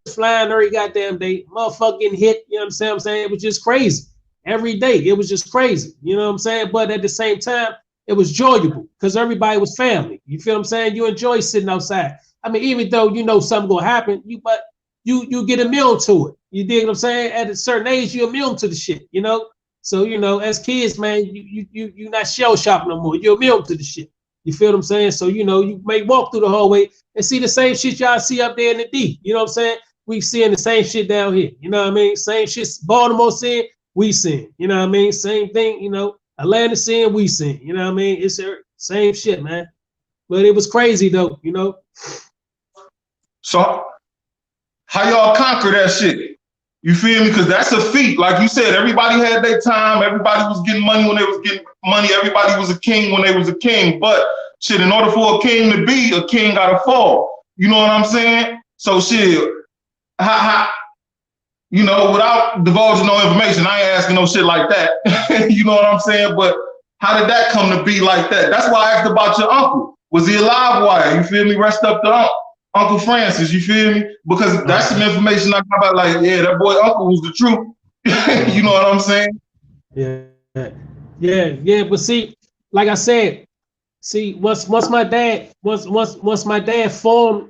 Speaker 1: flying every goddamn day, motherfucker getting hit. You know what I'm saying? It was just crazy every day. It was just crazy. You know what I'm saying? But at the same time, it was enjoyable because everybody was family. You feel what I'm saying? You enjoy sitting outside. I mean, even though something gonna happen, you get immune to it. You dig what I'm saying? At a certain age, you're immune to the shit. So as kids, man, you not shell shopping no more. You're immune to the shit. You feel what I'm saying? So you may walk through the hallway and see the same shit y'all see up there in the D. You know what I'm saying? We seeing the same shit down here. You know what I mean? Same shit Baltimore seeing, we seeing. You know what I mean? Same thing. Atlanta seeing, we seeing. You know what I mean? It's the same shit, man. But it was crazy though.
Speaker 2: So how y'all conquer that shit? You feel me? Because that's a feat. Like you said, everybody had their time. Everybody was getting money when they was getting money. Everybody was a king when they was a king. But shit, in order for a king to be, a king gotta fall. You know what I'm saying? So shit, how without divulging no information, I ain't asking no shit like that. You know what I'm saying? But how did that come to be like that? That's why I asked about your uncle. Was he alive? Why? You feel me? Rest up to Uncle Francis, you feel me? Because that's some information I got about, like, yeah, that boy uncle was the truth. You know what I'm saying?
Speaker 1: Yeah. But see, like I said, once my dad formed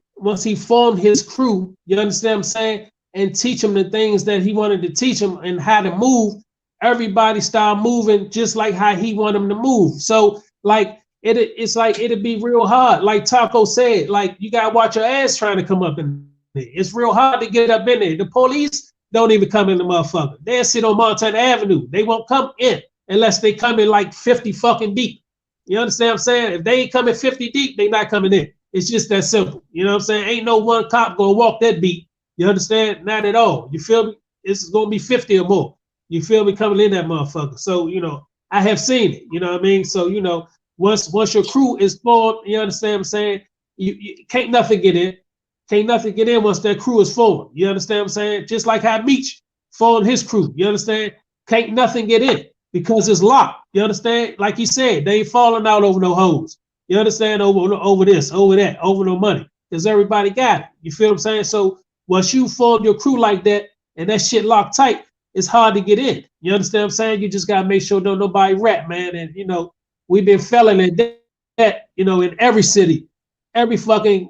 Speaker 1: his crew, you understand what I'm saying, and teach him the things that he wanted to teach him and how to move, everybody started moving just like how he wanted them to move. So like it's like it'd be real hard. Like Taco said, like you gotta watch your ass trying to come up in there. It's real hard to get up in there. The police don't even come in the motherfucker. They'll sit on Montana Avenue. They won't come in unless they come in like 50 fucking deep. You understand what I'm saying? If they ain't coming 50 deep, they not coming in. It's just that simple. You know what I'm saying? Ain't no one cop gonna walk that deep. You understand? Not at all. You feel me? It's gonna be 50 or more. You feel me? Coming in that motherfucker. So, I have seen it. You know what I mean? So, once your crew is formed, you understand what I'm saying? You can't nothing get in. Can't nothing get in once that crew is formed. You understand what I'm saying? Just like how Meech formed his crew. You understand? Can't nothing get in because it's locked. You understand? Like he said, they ain't falling out over no hoes. You understand? Over this, over that, over no money. Because everybody got it. You feel what I'm saying? So once you form your crew like that and that shit locked tight, it's hard to get in. You understand what I'm saying? You just gotta make sure don't nobody rat, man. And we've been failing at that, in every city, every fucking,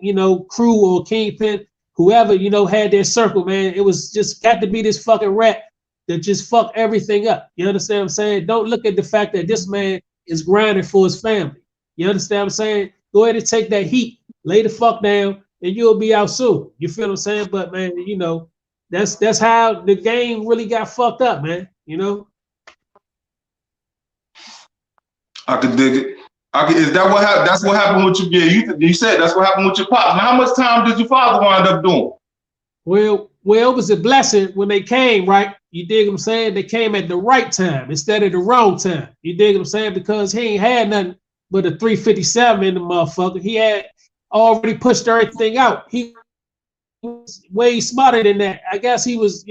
Speaker 1: crew or kingpin, whoever, had their circle, man. It was just got to be this fucking rat that just fuck everything up. You understand what I'm saying? Don't look at the fact that this man is grinding for his family. You understand what I'm saying? Go ahead and take that heat, lay the fuck down, and you'll be out soon. You feel what I'm saying? But man, that's how the game really got fucked up, man.
Speaker 2: I could dig it. Is that what happened? That's what happened with your. Yeah, you said that's what happened with your pops. Now, how much time did your father wind up doing?
Speaker 1: Well, it was a blessing when they came, right? You dig what I'm saying? They came at the right time instead of the wrong time. You dig what I'm saying? Because he ain't had nothing but a 357 in the motherfucker. He had already pushed everything out. He was way smarter than that. I guess he was,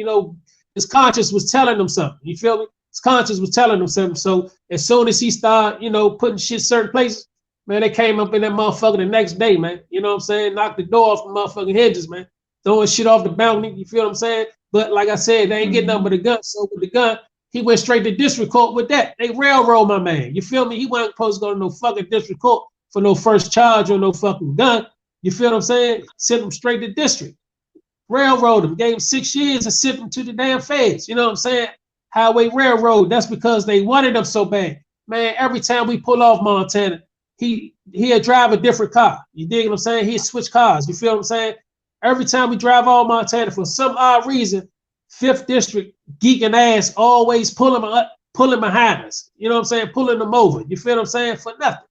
Speaker 1: his conscience was telling him something. You feel me? His conscience was telling him something. So as soon as he started, putting shit certain places, man, they came up in that motherfucker the next day, man. You know what I'm saying? Knocked the door off the motherfucking hinges, man. Throwing shit off the balcony. You feel what I'm saying? But like I said, they ain't getting nothing but a gun. So with the gun, he went straight to district court with that. They railroad my man. You feel me? He wasn't supposed to go to no fucking district court for no first charge or no fucking gun. You feel what I'm saying? Sent him straight to district. Railroad him, gave him 6 years and sent him to the damn feds. You know what I'm saying? Highway Railroad. That's because they wanted him so bad. Man, every time we pull off Montana, he'll drive a different car. You dig what I'm saying? He'll switch cars. You feel what I'm saying? Every time we drive all Montana, for some odd reason, 5th District geeking ass always pulling behind us. You know what I'm saying? Pulling them over. You feel what I'm saying? For nothing.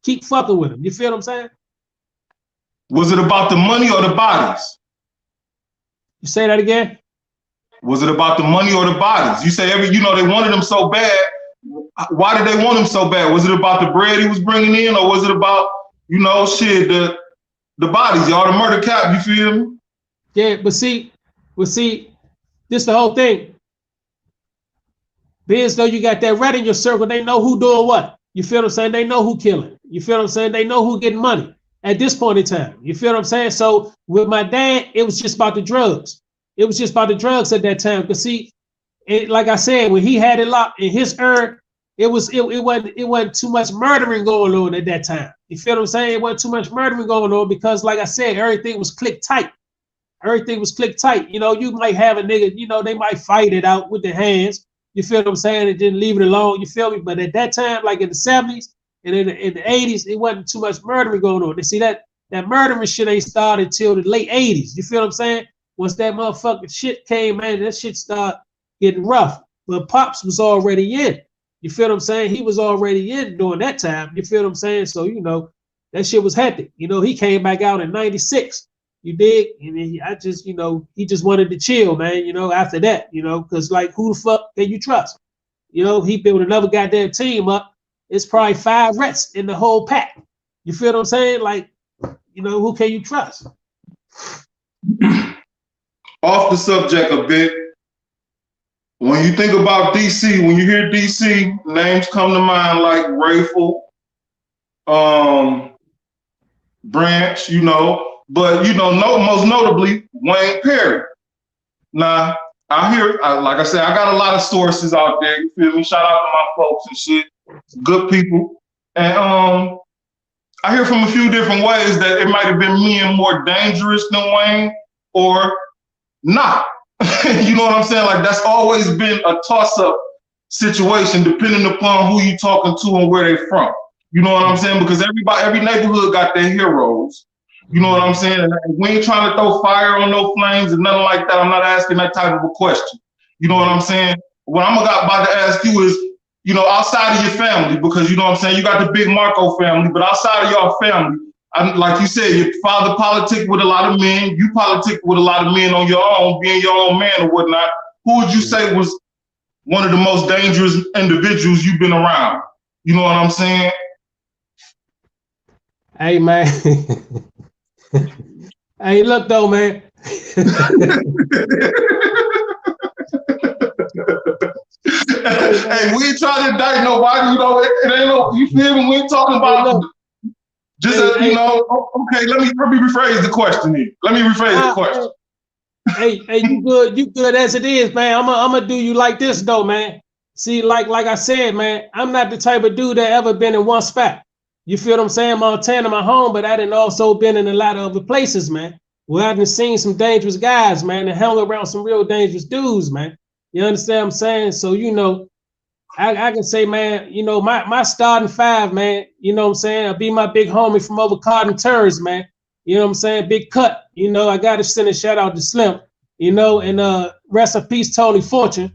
Speaker 1: Keep fucking with him. You feel what I'm saying?
Speaker 2: Was it about the money or the bodies?
Speaker 1: You say that again?
Speaker 2: Was it about the money or the bodies? You say they wanted him so bad. Why did they want him so bad? Was it about the bread he was bringing in, or was it about, the bodies, y'all, the murder cap, you feel me?
Speaker 1: Yeah, but see, this the whole thing. Being as though you got that rat in your circle, they know who doing what. You feel what I'm saying? They know who killing. You feel what I'm saying? They know who getting money at this point in time. You feel what I'm saying? So with my dad, it was just about the drugs. It was just about the drugs at that time. Because see, like I said, when he had it locked in his it wasn't too much murdering going on at that time. You feel what I'm saying? It wasn't too much murdering going on because, like I said, everything was click tight. Everything was click tight. You might have a nigga, they might fight it out with their hands. You feel what I'm saying? And didn't leave it alone. You feel me? But at that time, like in the 70s and in the 80s, it wasn't too much murdering going on. They see that murdering shit ain't started till the late 80s. You feel what I'm saying? Once that motherfucking shit came, man, that shit started getting rough. But Pops was already in. You feel what I'm saying? He was already in during that time. You feel what I'm saying? So, that shit was hectic. He came back out in 96. You dig? And he just wanted to chill, man, after that, because like who the fuck can you trust? He built another goddamn team up. It's probably 5 rats in the whole pack. You feel what I'm saying? Like, who can you trust?
Speaker 2: Off the subject a bit. When you think about DC, when you hear DC, names come to mind like Rayful, Branch, but most notably Wayne Perry. Now, like I said, I got a lot of sources out there. You feel me? Shout out to my folks and shit, good people. And I hear from a few different ways that it might have been men more dangerous than Wayne or not. You know what I'm saying? Like that's always been a toss-up situation depending upon who you talking to and where they from. You know what I'm saying? Because every neighborhood got their heroes. You know what I'm saying? And we ain't trying to throw fire on no flames and nothing like that. I'm not asking that type of a question. You know what I'm saying? What I'm about to ask you is, outside of your family, because you know what I'm saying, you got the big Marco family, but outside of your family, like you said, your father politic with a lot of men, you politic with a lot of men on your own, being your own man or whatnot. Who would you say was one of the most dangerous individuals you've been around? You know what I'm saying?
Speaker 1: Hey, man. Hey, look though, man. Hey,
Speaker 2: we ain't trying to indict nobody, it ain't no, you feel me? We ain't talking about okay, let me rephrase the question here.
Speaker 1: Hey, you good as it is, man. I'm gonna do you like this though, man. See, like I said, man, I'm not the type of dude that ever been in one spot. You feel what I'm saying? Montana, my home, but I done also been in a lot of other places, man. Where I done seen some dangerous guys, man, and hung around some real dangerous dudes, man. You understand what I'm saying? So, I can say, man, my starting 5, man, you know what I'm saying? I'll be my big homie from over Cotton Turns, man. You know what I'm saying? Big cut. I got to send a shout out to Slim, and rest in peace, Tony Fortune.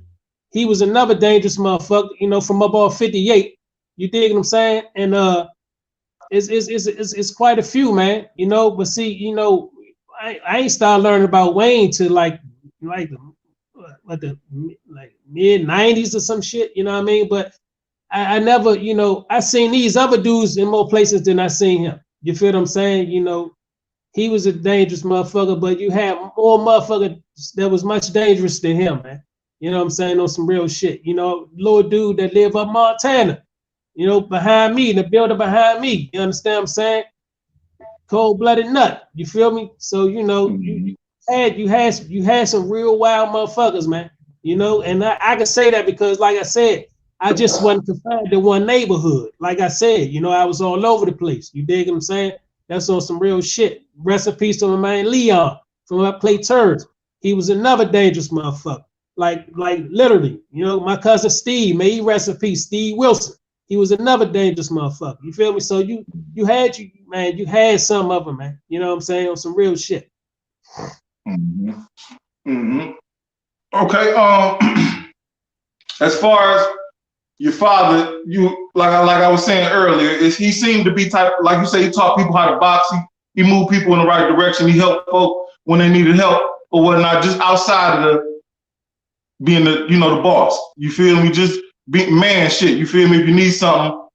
Speaker 1: He was another dangerous motherfucker, from up off 58. You dig what I'm saying? And it's quite a few, man, but see, I ain't started learning about Wayne till like the mid 90s or some shit, you know what I mean? But I never, I seen these other dudes in more places than I seen him. You feel what I'm saying? He was a dangerous motherfucker, but you had more motherfuckers that was much dangerous than him, man. You know what I'm saying? On some real shit. Little dude that live up Montana, behind me, the building behind me. You understand what I'm saying? Cold-blooded nut. You feel me? So, you had some real wild motherfuckers, man. And I can say that because, like I said, I just wasn't confined to one neighborhood. Like I said, you know, I was all over the place. You dig what I'm saying? That's on some real shit. Rest in peace to my man Leon from up play turns. He was another dangerous motherfucker. Like literally, you know, my cousin Steve, may he rest in peace, Steve Wilson. He was another dangerous motherfucker. You feel me? So you had some of them, man. You know what I'm saying? On some real shit.
Speaker 2: Mm-hmm. Mm-hmm. Okay. As far as your father, you like I was saying earlier, is he seemed to be type, like you say, he taught people how to box. He moved people in the right direction. He helped folk when they needed help or whatnot, just outside of the being the the boss. You feel me? Just be man shit. You feel me? If you need something,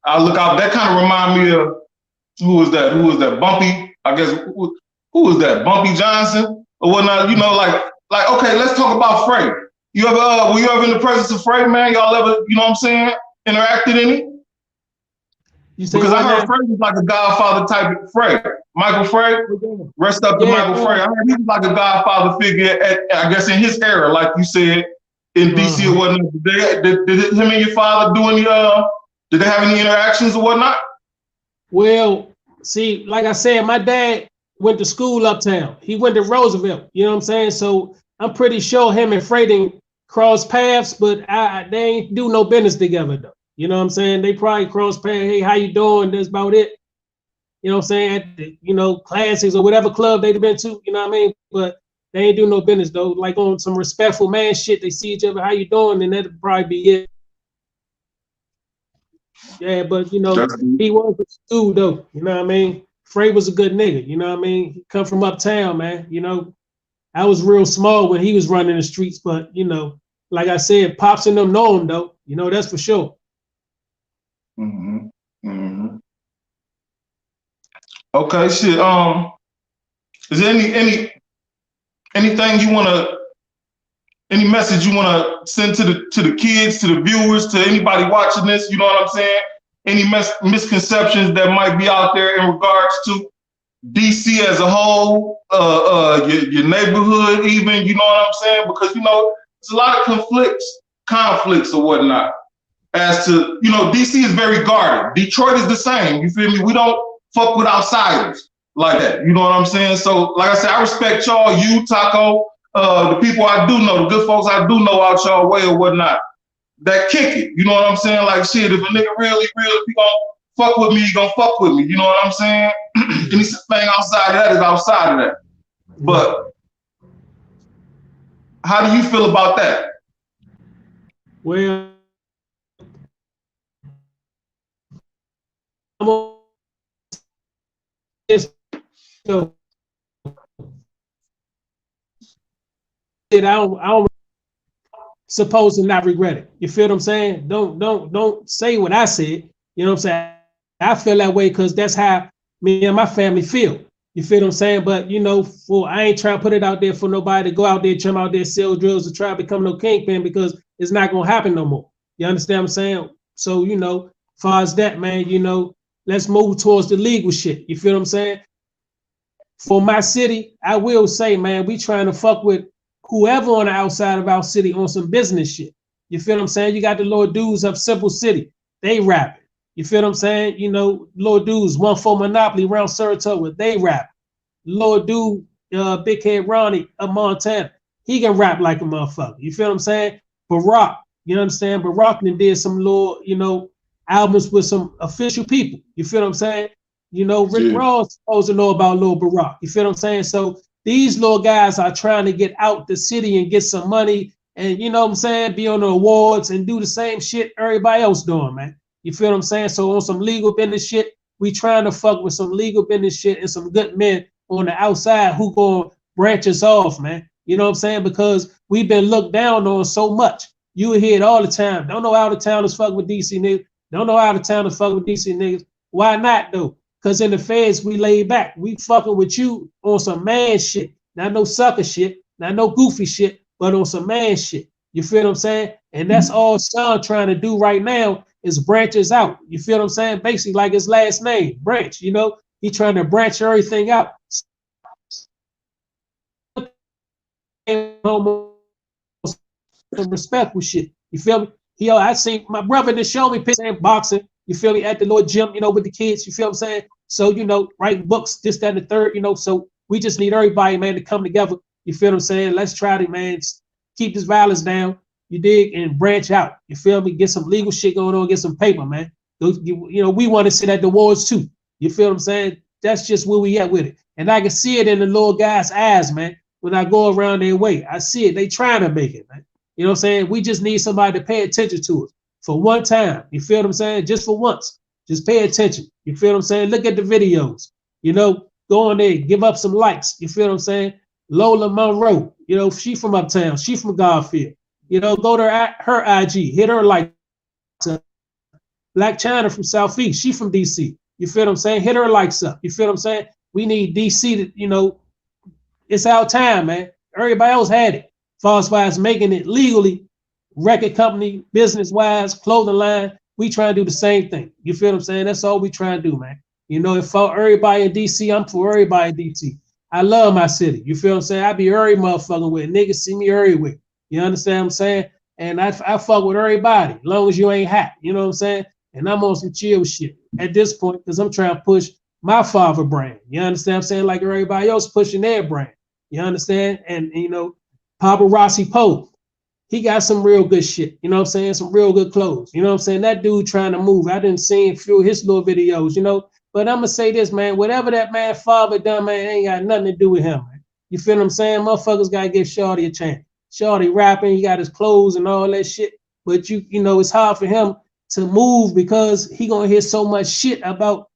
Speaker 2: I'll look out. That kind of remind me of who was that? Who was that? Bumpy, I guess. Who was that? Bumpy Johnson or whatnot? You know, like okay, let's talk about Frey. You ever were you ever in the presence of Frey, man? Y'all ever, you know what I'm saying, interacted any? Because I heard Frey was like a Godfather type of Frey. Michael Frey, rest up to Michael Frey. I heard he was like a Godfather figure at, I guess, in his era, like you said, in DC or whatnot. Did him and your father do any? Did they have any interactions or whatnot?
Speaker 1: Well, see, like I said, my dad went to school uptown. He went to Roosevelt. You know what I'm saying? So I'm pretty sure him and Frey didn't cross paths, but they ain't do no business together though. You know what I'm saying? They probably cross paths. Hey, how you doing? That's about it. You know what I'm saying? At the, classics or whatever club they've been to. You know what I mean? But they ain't do no business though. Like on some respectful man shit, they see each other. How you doing? And that'd probably be it. Yeah, but he was a dude though. You know what I mean? Frey was a good nigga. You know what I mean? He come from uptown, man. You know, I was real small when he was running the streets, but like I said, Pops and them know him though. You know, that's for sure.
Speaker 2: Mm-hmm. Mm-hmm. Okay, shit. Is there anything you wanna, any message you wanna send to the kids, to the viewers, to anybody watching this? You know what I'm saying? Any misconceptions that might be out there in regards to DC as a whole, your neighborhood, even, you know what I'm saying? Because there's a lot of conflicts or whatnot. As to, DC is very guarded. Detroit is the same. You feel me? We don't fuck with outsiders like that. You know what I'm saying? So, like I said, I respect y'all, you, Taco, the people I do know, the good folks I do know out y'all way or whatnot, that kick it. You know what I'm saying? Like, shit, if a nigga really, if he gonna fuck with me, he gonna fuck with me. You know what I'm saying? Anything outside of that is outside of that. But how do you feel about that?
Speaker 1: Well, I don't suppose to not regret it. You feel what I'm saying? Don't say what I said. You know what I'm saying? I feel that way because that's how me and my family feel. You feel what I'm saying? But I ain't trying to put it out there for nobody to go out there, trim out there, sell drills, and try to become no kingpin because it's not gonna happen no more. You understand what I'm saying? So as far as that, man, let's move towards the legal shit. You feel what I'm saying? For my city, I will say, man, we trying to fuck with whoever on the outside of our city on some business shit. You feel what I'm saying? You got the little dudes of Simple City. They rapping. You feel what I'm saying? Little dudes, 1-4 Monopoly around Saratoga. They rap. Little dude, Big Head Ronnie of Montana. He can rap like a motherfucker. You feel what I'm saying? Barack, you know what I'm saying? Barack did some little, albums with some official people. You feel what I'm saying? Rick Ross supposed to know about Lil Barack. You feel what I'm saying? So these little guys are trying to get out the city and get some money and, you know what I'm saying, be on the awards and do the same shit everybody else doing, man. You feel what I'm saying? So on some legal business shit, we trying to fuck with some legal business shit and some good men on the outside who gonna branch us off, man. You know what I'm saying? Because we've been looked down on so much. You hear it all the time. Don't know how the towners fuck with DC niggas. Don't know how the towners fuck with DC niggas. Why not though? Because in the feds, we laid back. We fucking with you on some man shit. Not no sucker shit, not no goofy shit, but on some man shit. You feel what I'm saying? And that's all Sean trying to do right now is branches out. You feel what I'm saying? Basically like his last name, Branch. He trying to branch everything out. Some respectful shit. You feel me? I seen my brother just showed me pictures and boxing, you feel me, at the little gym, with the kids, you feel what I'm saying? So, writing books, this, that, and the third, so we just need everybody, man, to come together. You feel what I'm saying? Let's try to, man, keep this violence down, you dig, and branch out. You feel me? Get some legal shit going on, get some paper, man. We want to sit at the wars too. You feel what I'm saying? That's just where we at with it. And I can see it in the little guy's eyes, man. When I go around their way, I see it. They trying to make it, man. You know what I'm saying? We just need somebody to pay attention to us for one time. You feel what I'm saying? Just for once. Just pay attention. You feel what I'm saying? Look at the videos. Go on there, give up some likes. You feel what I'm saying? Lola Monroe, she from uptown. She from Garfield. Go to her IG, hit her like. Black China from Southeast. She from DC. You feel what I'm saying? Hit her likes up. You feel what I'm saying? We need DC to, it's our time, man. Everybody else had it. As far as making it legally, record company, business-wise, clothing line, we try to do the same thing. You feel what I'm saying? That's all we try to do, man. If for everybody in DC, I'm for everybody in DC. I love my city. You feel what I'm saying? I be every motherfucking with. Niggas see me everywhere. You understand what I'm saying? And I fuck with everybody, as long as you ain't hot. You know what I'm saying? And I'm on some chill shit at this point because I'm trying to push my father brand. You understand what I'm saying? Like everybody else pushing their brand. You understand? And, Paparazzi Poe, he got some real good shit. You know what I'm saying? Some real good clothes. You know what I'm saying? That dude trying to move. I didn't see him through his little videos, But I'm going to say this, man. Whatever that man father done, man, ain't got nothing to do with him, man. You feel what I'm saying? Motherfuckers got to give Shorty a chance. Shorty rapping, he got his clothes and all that shit. But, it's hard for him to move because he going to hear so much shit about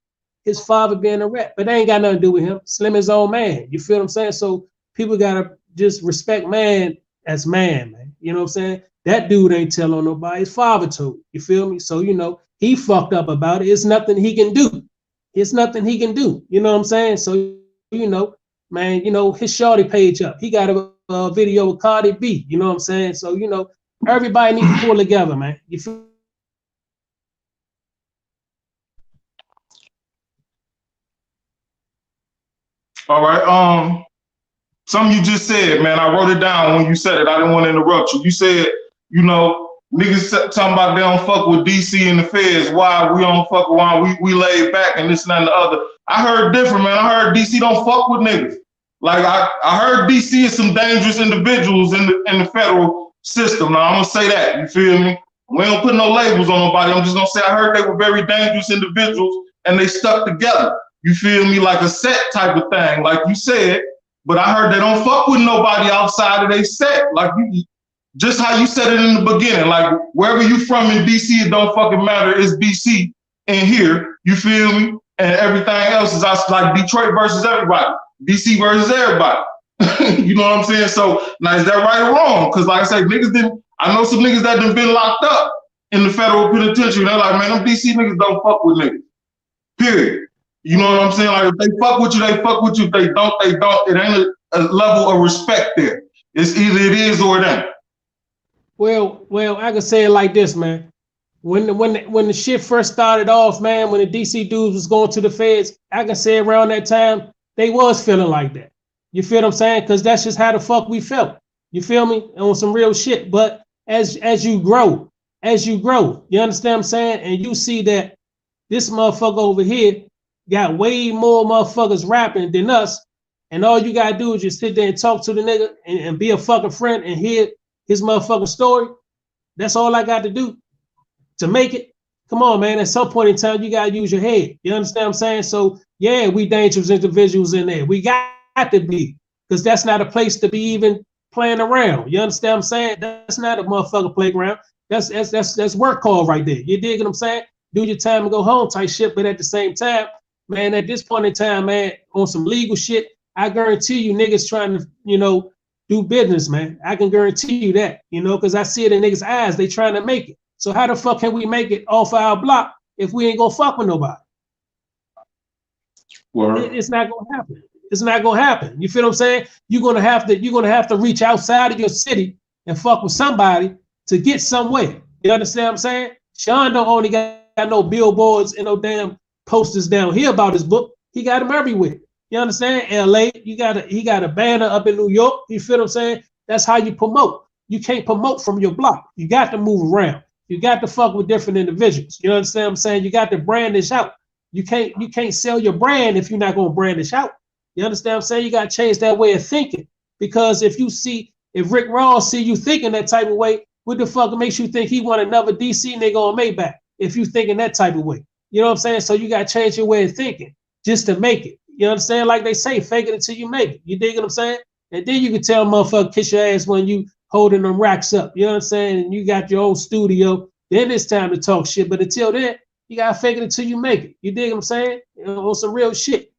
Speaker 1: his father being a rap. But they ain't got nothing to do with him. Slim his own man. You feel what I'm saying? So people got to just respect man as man. You know what I'm saying? That dude ain't telling nobody. His father told. You feel me? So, he fucked up about it. It's nothing he can do. It's nothing he can do. You know what I'm saying? So, man, his Shorty page up. He got a video with Cardi B. You know what I'm saying? So, everybody needs to pull together, man. You feel?
Speaker 2: All right. Something you just said, man. I wrote it down when you said it. I didn't want to interrupt you. You said, niggas talking about they don't fuck with DC and the feds. Why we don't fuck? Why we laid back and this and that and the other. I heard different, man. I heard DC don't fuck with niggas. Like I heard DC is some dangerous individuals in the federal system. Now I'm gonna say that. You feel me? We don't put no labels on nobody. I'm just gonna say I heard they were very dangerous individuals and they stuck together. You feel me? Like a set type of thing, like you said. But I heard they don't fuck with nobody outside of their set. Like just how you said it in the beginning. Like wherever you from in DC, it don't fucking matter. It's DC in here. You feel me? And everything else is like Detroit versus everybody. DC versus everybody. You know what I'm saying? So now is that right or wrong? Because like I said, I know some niggas that done been locked up in the federal penitentiary. They're like, man, them DC niggas don't fuck with niggas. Period. You know what I'm saying? Like if they fuck with you, they fuck with you. If they don't, they don't. It ain't a level of respect there. It's either it is or it ain't.
Speaker 1: Well, I can say it like this, man. When the shit first started off, man, when the DC dudes was going to the feds, I can say around that time, they was feeling like that. You feel what I'm saying? Because that's just how the fuck we felt. You feel me? On some real shit. But as you grow, you understand what I'm saying? And you see that this motherfucker over here got way more motherfuckers rapping than us. And all you gotta do is just sit there and talk to the nigga and be a fucking friend and hear his motherfucking story. That's all I got to do to make it. Come on, man. At some point in time, you gotta use your head. You understand what I'm saying? So yeah, we dangerous individuals in there. We got to be, because that's not a place to be even playing around. You understand what I'm saying? That's not a motherfucker playground. That's work call right there. You dig what I'm saying? Do your time and go home type shit. But at the same time, man, at this point in time, man, on some legal shit, I guarantee you niggas trying to, do business, man. I can guarantee you that, because I see it in niggas' eyes. They trying to make it. So how the fuck can we make it off our block if we ain't gonna fuck with nobody? It's not gonna happen. It's not gonna happen. You feel what I'm saying? You're gonna have to reach outside of your city and fuck with somebody to get somewhere. You understand what I'm saying? Sean don't only got no billboards and no damn posters down here about his book. He got them everywhere. You understand? LA, he got a banner up in New York. You feel what I'm saying? That's how you promote. You can't promote from your block. You got to move around. You got to fuck with different individuals. You understand what I'm saying? You got to brandish out. You can't sell your brand if you're not gonna brandish out. You understand what I'm saying? You got to change that way of thinking. Because if Rick Ross see you thinking that type of way, what the fuck makes you think he want another DC nigga on Maybach if you thinking that type of way? You know what I'm saying? So you got to change your way of thinking just to make it. You understand? Like they say, fake it until you make it. You dig what I'm saying? And then you can tell motherfucker kiss your ass when you holding them racks up. You know what I'm saying? And you got your own studio. Then it's time to talk shit. But until then, you got to fake it until you make it. You dig what I'm saying? You know, on some real shit.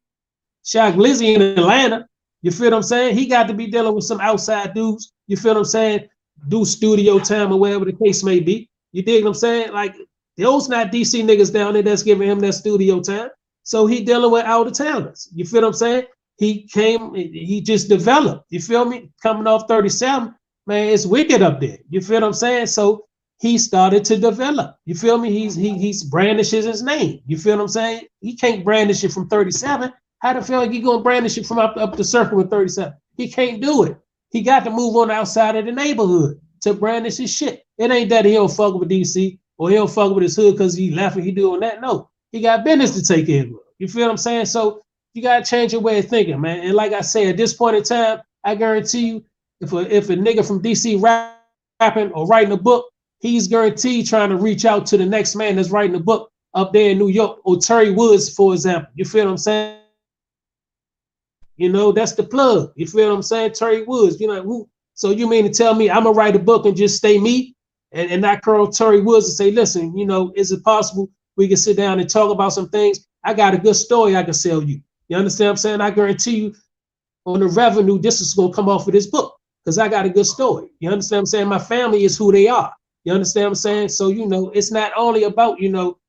Speaker 1: Shaq Glizzy in Atlanta, you feel what I'm saying? He got to be dealing with some outside dudes. You feel what I'm saying? Do studio time or whatever the case may be. You dig what I'm saying? Like, those not DC niggas down there that's giving him that studio time. So he dealing with out of towners. You feel what I'm saying? He just developed. You feel me? Coming off 37, man, it's wicked up there. You feel what I'm saying? So he started to develop. You feel me? He's brandishes his name. You feel what I'm saying? He can't brandish it from 37. How the fuck he gonna brandish it from up the circle with 37? He can't do it. He got to move on the outside of the neighborhood to brandish his shit. It ain't that he don't fuck with DC or he don't fuck with his hood because he laughing, he doing that. No, he got business to take care of. You feel what I'm saying? So you gotta change your way of thinking, man. And like I say, at this point in time, I guarantee you, if a nigga from DC rapping or writing a book, he's guaranteed trying to reach out to the next man that's writing a book up there in New York, or Terry Woods, for example. You feel what I'm saying? You know, that's the plug. You feel what I'm saying? Terry Woods, you know, who? So you mean to tell me I'm gonna write a book and just stay me and not curl Terry Woods and say, listen, you know, is it possible we can sit down and talk about some things? I got a good story I can sell you. You understand what I'm saying? I guarantee you on the revenue, this is gonna come off of this book because I got a good story. You understand what I'm saying? My family is who they are. You understand what I'm saying? So, you know, it's not only about, you know,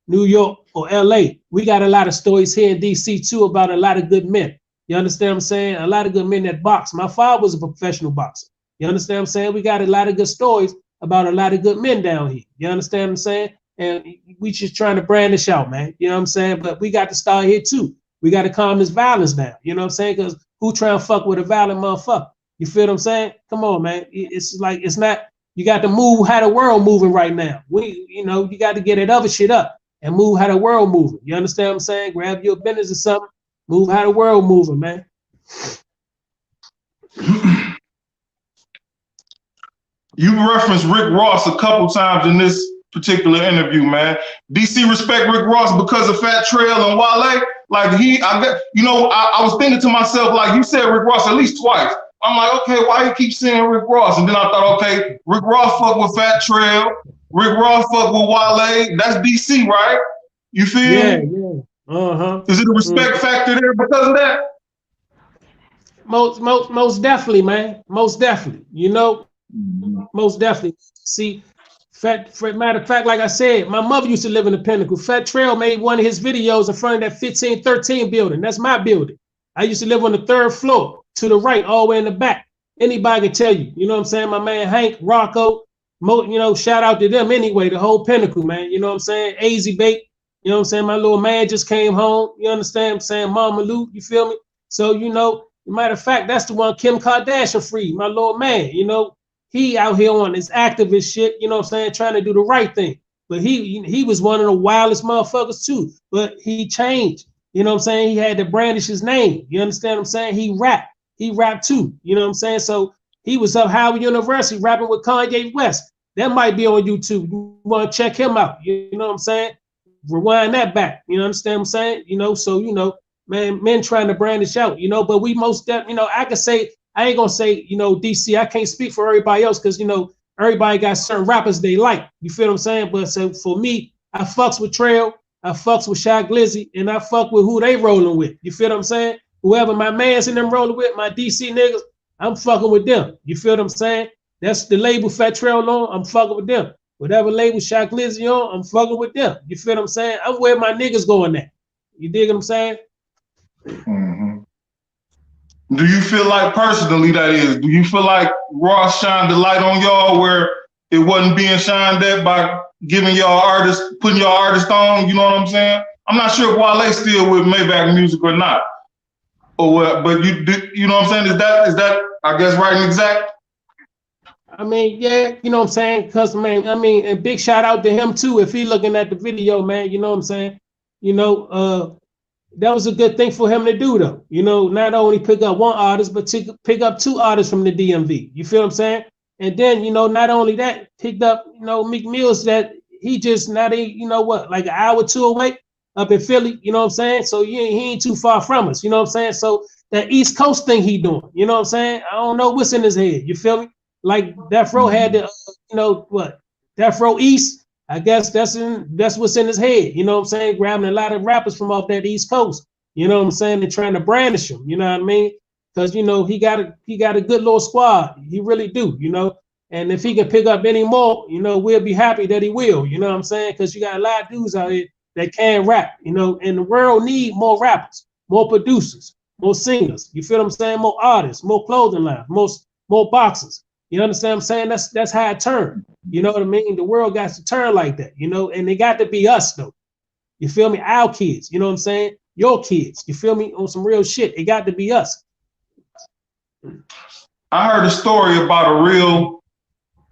Speaker 1: New York or LA. We got a lot of stories here in DC too about a lot of good men. You understand what I'm saying? A lot of good men that box. My father was a professional boxer. You understand what I'm saying? We got a lot of good stories about a lot of good men down here. You understand what I'm saying? And we just trying to brandish out, man. You know what I'm saying? But we got to start here too. We got to calm this violence down. You know what I'm saying? Because who trying to fuck with a violent motherfucker? You feel what I'm saying? Come on, man. It's like, it's not, you got to move how the world moving right now. You know, you got to get that other shit up and move how the world moving. You understand what I'm saying? Grab your business or something. Move how the world moving, man.
Speaker 2: You referenced Rick Ross a couple times in this particular interview, man. DC respect Rick Ross because of Fat Trail and Wale. Like I was thinking to myself, like you said Rick Ross at least twice. I'm like, okay, why you keep saying Rick Ross? And then I thought, okay, Rick Ross fuck with Fat Trail. Rick Ross fuck with Wale. That's DC, right? You feel?
Speaker 1: Yeah, yeah. Uh-huh.
Speaker 2: Is it a respect factor there because of that?
Speaker 1: Most definitely, man. Most definitely. You know, most definitely. See, matter of fact, like I said, my mother used to live in the Pinnacle. Fat Trail made one of his videos in front of that 1513 building. That's my building. I used to live on the 3rd floor to the right, all the way in the back. Anybody can tell you. You know what I'm saying? My man Hank, Rocco, you know, shout out to them anyway, the whole Pinnacle, man. You know what I'm saying? AZ Bait. You know what I'm saying? My little man just came home. You understand what I'm saying? Mama Lou, you feel me? So, you know, matter of fact, that's the one Kim Kardashian freed, my little man. You know, he out here on his activist shit, you know what I'm saying, trying to do the right thing. But he was one of the wildest motherfuckers too. But he changed. You know what I'm saying? He had to brandish his name. You understand what I'm saying? He rapped too. You know what I'm saying? So he was up Howard University rapping with Kanye West. That might be on YouTube. You want to check him out. You know what I'm saying? Rewind that back. You know understand what I'm saying? You know, so, you know, man, men trying to brandish out, you know, but we most definitely, you know, I could say, I ain't gonna say, you know, DC, I can't speak for everybody else because, you know, everybody got certain rappers they like. You feel what I'm saying? But so for me, I fucks with Trail, I fucks with Shaq Glizzy, and I fuck with who they rolling with. You feel what I'm saying? Whoever my man's in them rolling with, my DC niggas, I'm fucking with them. You feel what I'm saying? That's the label Fat Trail on, I'm fucking with them. Whatever label Shaq Glizzy on, I'm fucking with them. You feel what I'm saying? I'm where my niggas going at. You dig what I'm saying?
Speaker 2: Mm-hmm. Do you feel like personally that is? Do you feel like Ross shined the light on y'all where it wasn't being shined at by giving y'all artists, putting y'all artists on? You know what I'm saying? I'm not sure if Wale's still with Maybach Music or not, or what. But you know what I'm saying? Is that I guess right and exact?
Speaker 1: I mean, yeah, you know what I'm saying? Cause man, I mean, and big shout out to him too if he looking at the video, man. You know what I'm saying? You know, that was a good thing for him to do, though. You know, not only pick up one artist, but to pick up two artists from the DMV. You feel what I'm saying? And then, you know, not only that, picked up, you know, Meek Mills that he just not a, you know what, like an hour or two away up in Philly. You know what I'm saying? So he ain't too far from us. You know what I'm saying? So that East Coast thing he doing. You know what I'm saying? I don't know what's in his head. You feel me? Like Death Row had the, you know what, Death Row East. I guess that's what's in his head. You know what I'm saying? Grabbing a lot of rappers from off that East Coast. You know what I'm saying? And trying to brandish him. You know what I mean? Because you know he got a good little squad. He really do. You know, and if he can pick up any more, you know, we'll be happy that he will. You know what I'm saying? Because you got a lot of dudes out here that can rap. You know, and the world need more rappers, more producers, more singers. You feel what I'm saying? More artists, more clothing lines, more boxers. You understand what I'm saying? That's how it turned. You know what I mean? The world got to turn like that, you know, and they got to be us though. You feel me? Our kids, you know what I'm saying? Your kids, you feel me? On some real shit. It got to be us.
Speaker 2: I heard a story about a real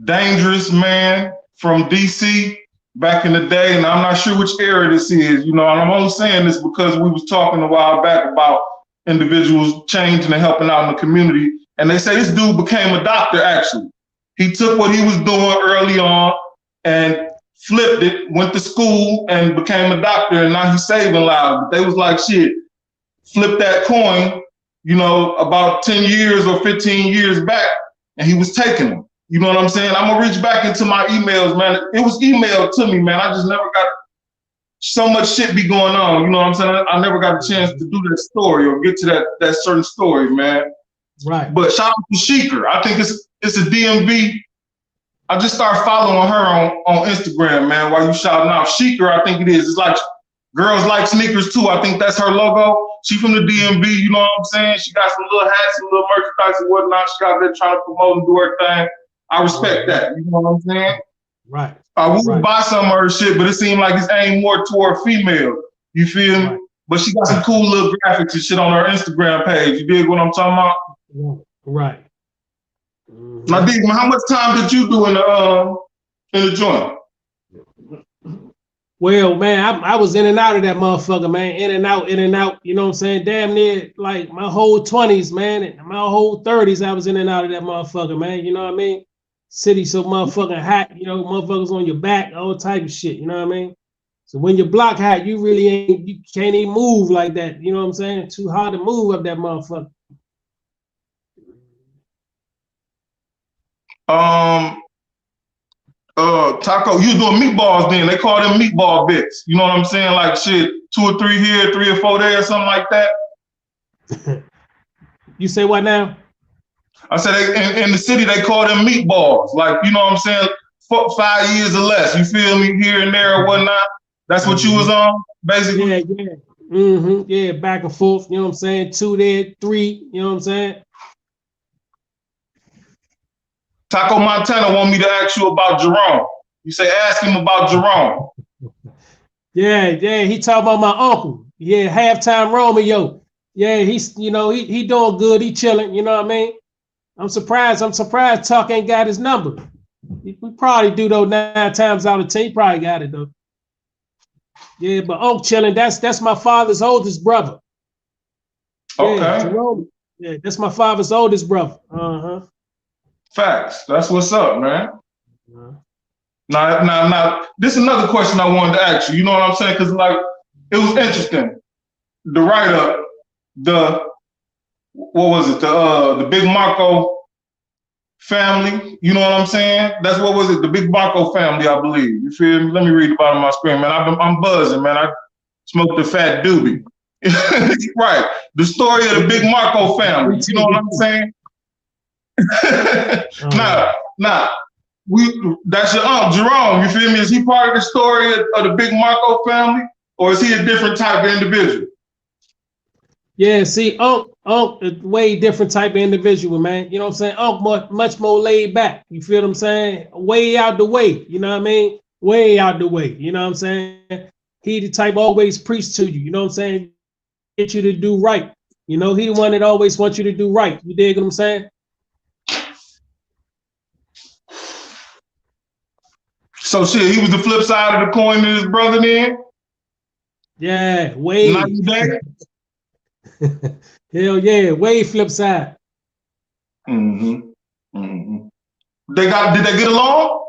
Speaker 2: dangerous man from DC back in the day, and I'm not sure which era this is, you know, and I'm only saying this because we was talking a while back about individuals changing and helping out in the community. And they say this dude became a doctor, actually. He took what he was doing early on and flipped it, went to school and became a doctor, and now he's saving lives. But they was like, shit, flip that coin, you know, about 10 years or 15 years back, and he was taking them. You know what I'm saying? I'm gonna reach back into my emails, man. It was emailed to me, man. I just never got so much shit be going on. You know what I'm saying? I never got a chance to do that story or get to that certain story, man.
Speaker 1: Right.
Speaker 2: But shout out to Shaefer. I think it's a DMV. I just started following her on Instagram, man, while you shouting out. Shaefer, I think it is. It's like Girls Like Sneakers Too. I think that's her logo. She from the DMV, you know what I'm saying? She got some little hats, some little merchandise and whatnot. She got there trying to promote and do her thing. I respect that. You know what I'm saying?
Speaker 1: Right.
Speaker 2: I would buy some of her shit, but it seemed like it's aimed more toward female. You feel me? Right. But she got some cool little graphics and shit on her Instagram page. You dig what I'm talking about?
Speaker 1: Right.
Speaker 2: Now, Dig, how much time did you do in the joint?
Speaker 1: Well, man, I was in and out of that motherfucker, man. In and out, you know what I'm saying? Damn near like my whole 20s, man, and my whole 30s, I was in and out of that motherfucker, man. You know what I mean? City so motherfucking hot, you know, motherfuckers on your back, all type of shit, you know what I mean? So when your block hot, you can't even move like that, you know what I'm saying? Too hard to move up that motherfucker.
Speaker 2: Taco, you doing meatballs then. They call them meatball bits. You know what I'm saying? Like shit, 2 or 3 here, 3 or 4 there, something like that.
Speaker 1: You say what now?
Speaker 2: I said in the city they call them meatballs. Like, you know what I'm saying? 5 years or less. You feel me? Here and there or whatnot. That's what you was on, basically?
Speaker 1: Yeah. Yeah, back and forth, you know what I'm saying? 2 there, 3, you know what I'm saying?
Speaker 2: Taco Montana want me to ask you about Jerome. You say ask him about Jerome.
Speaker 1: Yeah, he talking about my uncle. Yeah, halftime Romeo. Yeah, he's, you know, he doing good, he chilling, you know what I mean? I'm surprised Tuck ain't got his number. We probably do though 9 times out of 10, he probably got it though. Yeah, but Unc chilling, that's my father's oldest brother.
Speaker 2: Okay.
Speaker 1: Yeah, Jerome. Yeah, that's my father's oldest brother.
Speaker 2: Facts. That's what's up, man. Now, this is another question I wanted to ask you. You know what I'm saying? Because like it was interesting. The write-up, what was it? The Big Marco family. You know what I'm saying? That's what was it? The Big Marco family, I believe. You feel me? Let me read the bottom of my screen, man. I'm buzzing, man. I smoked a fat doobie. Right. The story of the Big Marco family. You know what I'm saying? Nah. That's your Uncle Jerome. You feel me? Is he part of the story of the Big Marco family, or is he a different type of individual?
Speaker 1: Yeah, see, Unc a way different type of individual, man. You know what I'm saying? Unc much more laid back. You feel what I'm saying? Way out the way. You know what I mean? Way out the way. You know what I'm saying? He the type always preach to you. You know what I'm saying? Get you to do right. You know, he the one that always wants you to do right. You dig what I'm saying?
Speaker 2: So shit, he was the flip side of the coin to his brother then?
Speaker 1: Yeah, Wade.
Speaker 2: Not today?
Speaker 1: Hell yeah, Wade flip side.
Speaker 2: Mm-hmm. Mm-hmm. Did they get along?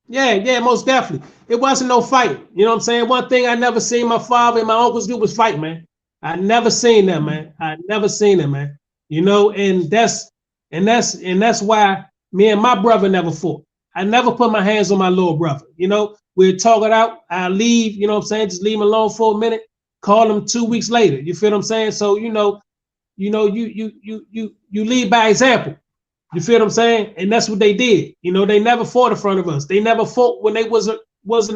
Speaker 1: Yeah, most definitely. It wasn't no fight. You know what I'm saying? One thing I never seen my father and my uncles do was fight, man. I never seen them, man. I never seen them, man. You know, and that's why me and my brother never fought. I never put my hands on my little brother. You know, we'd talk it out. I leave, you know what I'm saying? Just leave him alone for a minute. Call him 2 weeks later. You feel what I'm saying? So, you lead by example. You feel what I'm saying? And that's what they did. You know, they never fought in front of us. They never fought when they wasn't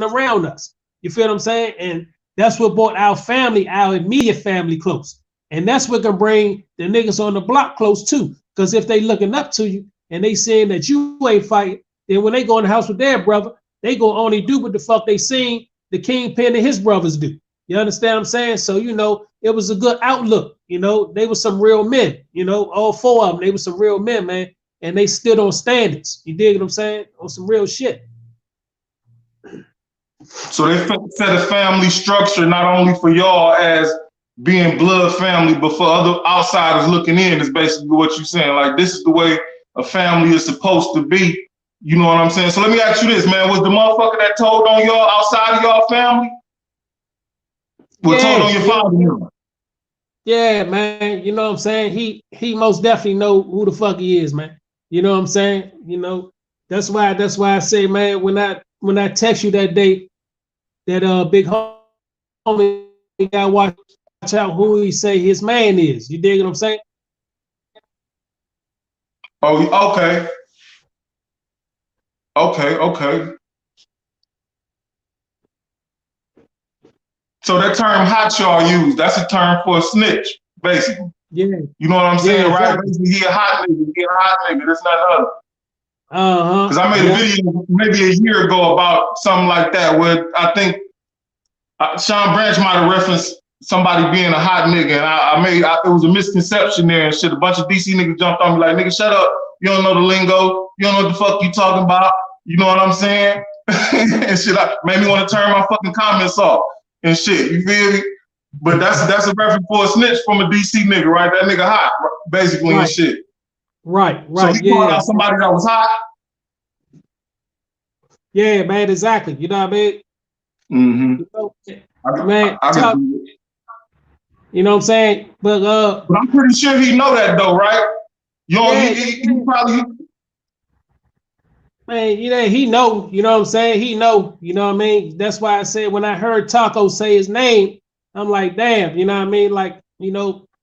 Speaker 1: around us. You feel what I'm saying? And that's what brought our family, our immediate family close. And that's what can bring the niggas on the block close too. Because if they looking up to you and they saying that you ain't fighting, then when they go in the house with their brother, they gonna only do what the fuck they seen the kingpin and his brothers do. You understand what I'm saying? So, it was a good outlook. They were some real men, all four of them, they were some real men, man. And they stood on standards. You dig what I'm saying? On some real shit.
Speaker 2: So they set a family structure not only for y'all as being blood family, but for other outsiders looking in is basically what you're saying. Like, this is the way a family is supposed to be. You know what I'm saying? So let me ask you this, man. Was the motherfucker that told on y'all outside of y'all family? Was told on your father?
Speaker 1: Yeah, man. You know what I'm saying? He most definitely know who the fuck he is, man. You know what I'm saying? That's why I say, man, when I text you that day, that big homie got watch out who he say his man is. You dig what I'm saying?
Speaker 2: Oh, okay. Okay. So that term hot y'all use, that's a term for a snitch, basically.
Speaker 1: Yeah.
Speaker 2: You know what I'm saying, right?
Speaker 1: Exactly.
Speaker 2: Basically, he a hot nigga, that's not other.
Speaker 1: Uh-huh.
Speaker 2: Because I made a video maybe a year ago about something like that, where I think Sean Branch might have referenced somebody being a hot nigga, and it was a misconception there and shit. A bunch of DC niggas jumped on me like, nigga, shut up. You don't know the lingo. You don't know what the fuck you talking about. You know what I'm saying? And shit, made me want to turn my fucking comments off and shit. You feel me? But that's a reference for a snitch from a DC nigga, right? That nigga hot, basically, right. And shit.
Speaker 1: Right.
Speaker 2: So he called out somebody that was hot?
Speaker 1: Yeah, man, exactly. You know what I mean?
Speaker 2: Mm-hmm.
Speaker 1: Man, you know what I'm saying? But
Speaker 2: I'm pretty sure he know that though, right? He probably.
Speaker 1: Man, he know, you know what I'm saying? He know, you know what I mean? That's why I said when I heard Taco say his name, I'm like, damn, you know what I mean? Like,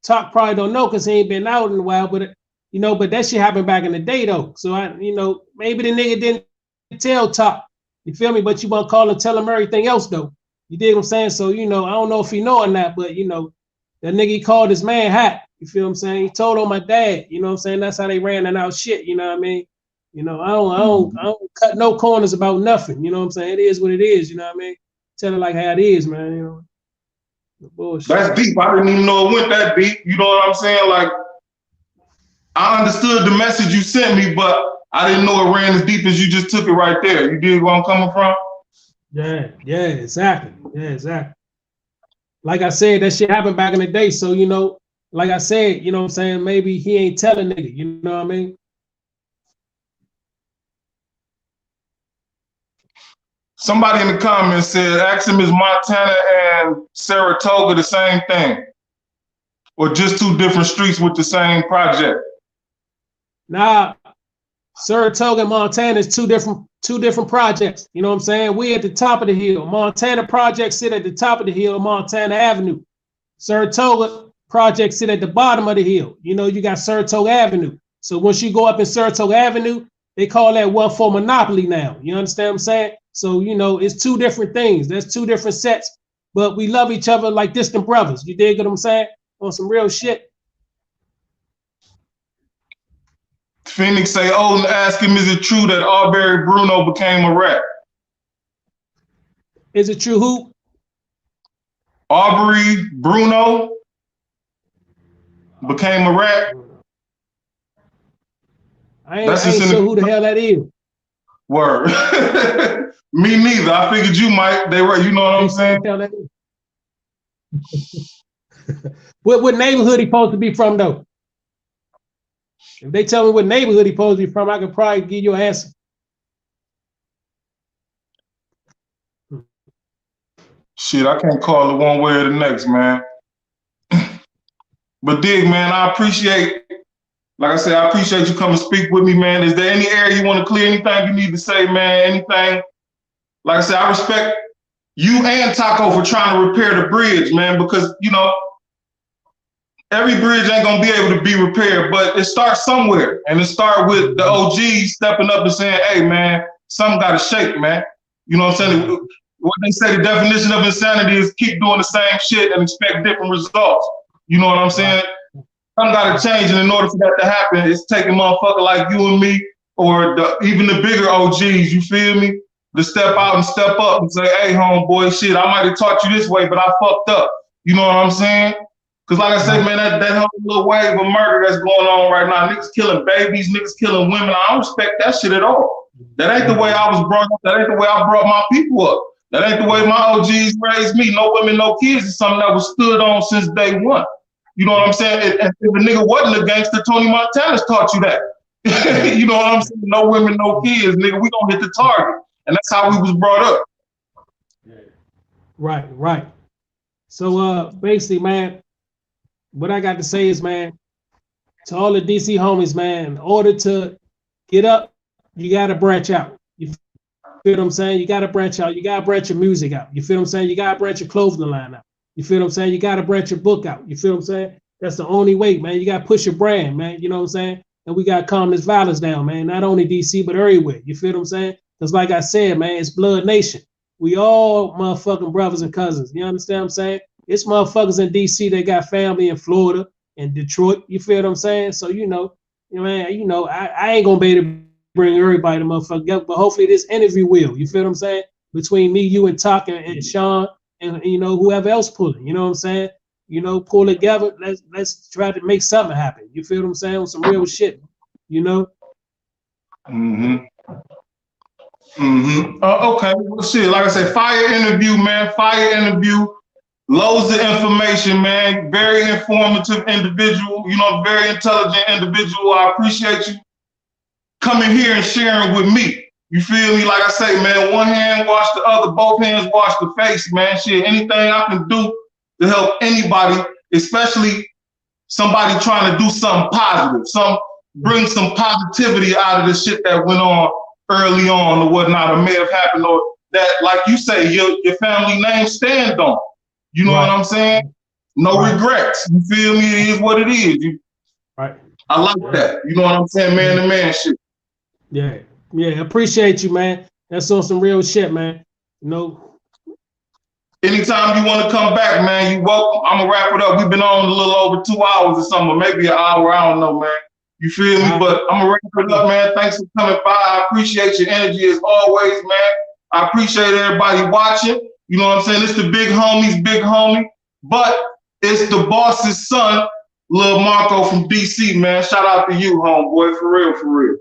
Speaker 1: Talk probably don't know because he ain't been out in a while, but but that shit happened back in the day though. So maybe the nigga didn't tell Talk. You feel me? But you want to call and tell him everything else though. You dig what I'm saying? So, I don't know if he know or not, but that nigga he called his man hot. You feel what I'm saying? He told on my dad, you know what I'm saying? That's how they ran that out shit, you know what I mean? I don't cut no corners about nothing. You know what I'm saying? It is what it is. You know what I mean? Tell it like how it is, man. Bullshit.
Speaker 2: That's deep. I didn't even know it went that deep. You know what I'm saying? Like, I understood the message you sent me, but I didn't know it ran as deep as you just took it right there. You dig where I'm coming from?
Speaker 1: Yeah, exactly. Yeah, exactly. Like I said, that shit happened back in the day. So, like I said, you know what I'm saying? Maybe he ain't telling nigga, you know what I mean?
Speaker 2: Somebody in the comments said, ask him, is Montana and Saratoga the same thing? Or just two different streets with the same project?
Speaker 1: Nah, Saratoga and Montana is two different projects. You know what I'm saying? We at the top of the hill. Montana projects sit at the top of the hill, Montana Avenue. Saratoga projects sit at the bottom of the hill. You got Saratoga Avenue. So once you go up in Saratoga Avenue, they call that one for monopoly now. You understand what I'm saying? So, it's two different things. There's two different sets, but we love each other like distant brothers. You dig what I'm saying? On some real shit.
Speaker 2: Phoenix say, oh, ask him, is it true that Arbery Bruno became a rat?
Speaker 1: Is it true who?
Speaker 2: Arbery Bruno became a rat?
Speaker 1: I ain't sure who the hell that is.
Speaker 2: Word. Me neither. I figured you might. They were, you know what I'm saying?
Speaker 1: What neighborhood he supposed to be from though? If they tell me what neighborhood he supposed to be from, I could probably give you an answer.
Speaker 2: Shit, I can't call it one way or the next, man. But Dig, man, I appreciate, like I said, I appreciate you coming to speak with me, man. Is there any area you want to clear? Anything you need to say, man? Anything? Like I said, I respect you and Taco for trying to repair the bridge, man, because, you know, every bridge ain't gonna be able to be repaired, but it starts somewhere. And it starts with the OGs stepping up and saying, hey, man, something gotta shake, man. You know what I'm saying? What they say, the definition of insanity is keep doing the same shit and expect different results. You know what I'm saying? Something gotta change, and in order for that to happen, it's taking motherfucker like you and me, or even the bigger OGs, you feel me? To step out and step up and say, hey, homeboy, shit, I might have taught you this way, but I fucked up. You know what I'm saying? Because like I said, man, that whole little wave of murder that's going on right now, niggas killing babies, niggas killing women, I don't respect that shit at all. That ain't the way I was brought up. That ain't the way I brought my people up. That ain't the way my OGs raised me. No women, no kids is something that was stood on since day one. You know what I'm saying? And if a nigga wasn't a gangster, Tony Montana's taught you that. You know what I'm saying? No women, no kids, nigga, we gonna hit the target. And that's how we was brought up.
Speaker 1: Right. So basically, man, what I got to say is, man, to all the DC homies, man, in order to get up, you got to branch out. You feel what I'm saying? You got to branch out. You got to branch your music out. You feel what I'm saying? You got to branch your clothing line out. You feel what I'm saying? You got to branch your book out. You feel what I'm saying? That's the only way, man. You got to push your brand, man. You know what I'm saying? And we got to calm this violence down, man. Not only DC, but everywhere. You feel what I'm saying? Because like I said, man, it's Blood Nation. We all motherfucking brothers and cousins. You understand what I'm saying? It's motherfuckers in DC that got family in Florida and Detroit. You feel what I'm saying? So, man, I ain't gonna be able to bring everybody to motherfucker up, but hopefully this interview will. You feel what I'm saying? Between me, you, and Tuck and Sean and whoever else pulling. You know what I'm saying? Pull together. Let's try to make something happen. You feel what I'm saying? On some real shit.
Speaker 2: Okay. Well, shit. Like I said, fire interview, man. Fire interview. Loads of information, man. Very informative individual. Very intelligent individual. I appreciate you coming here and sharing with me. You feel me? Like I say, man, one hand wash the other, both hands wash the face, man. Shit, anything I can do to help anybody, especially somebody trying to do something positive, bring some positivity out of the shit that went on early on or whatnot, or may have happened, or that, like you say, your family name stand on. You know what I'm saying? No regrets. You feel me? It is what it is. I like that. You know what I'm saying? Man to man shit.
Speaker 1: Yeah, appreciate you, man. That's on some real shit, man.
Speaker 2: Anytime you want to come back, man, you welcome. I'm gonna wrap it up. We've been on a little over 2 hours or something, maybe an hour. I don't know, man. You feel me? But I'm gonna wrap it up, man. Thanks for coming by. I appreciate your energy as always, man. I appreciate everybody watching. You know what I'm saying? It's the big homie, but it's the boss's son, Lil Marco from DC, man. Shout out to you, homeboy, for real, for real.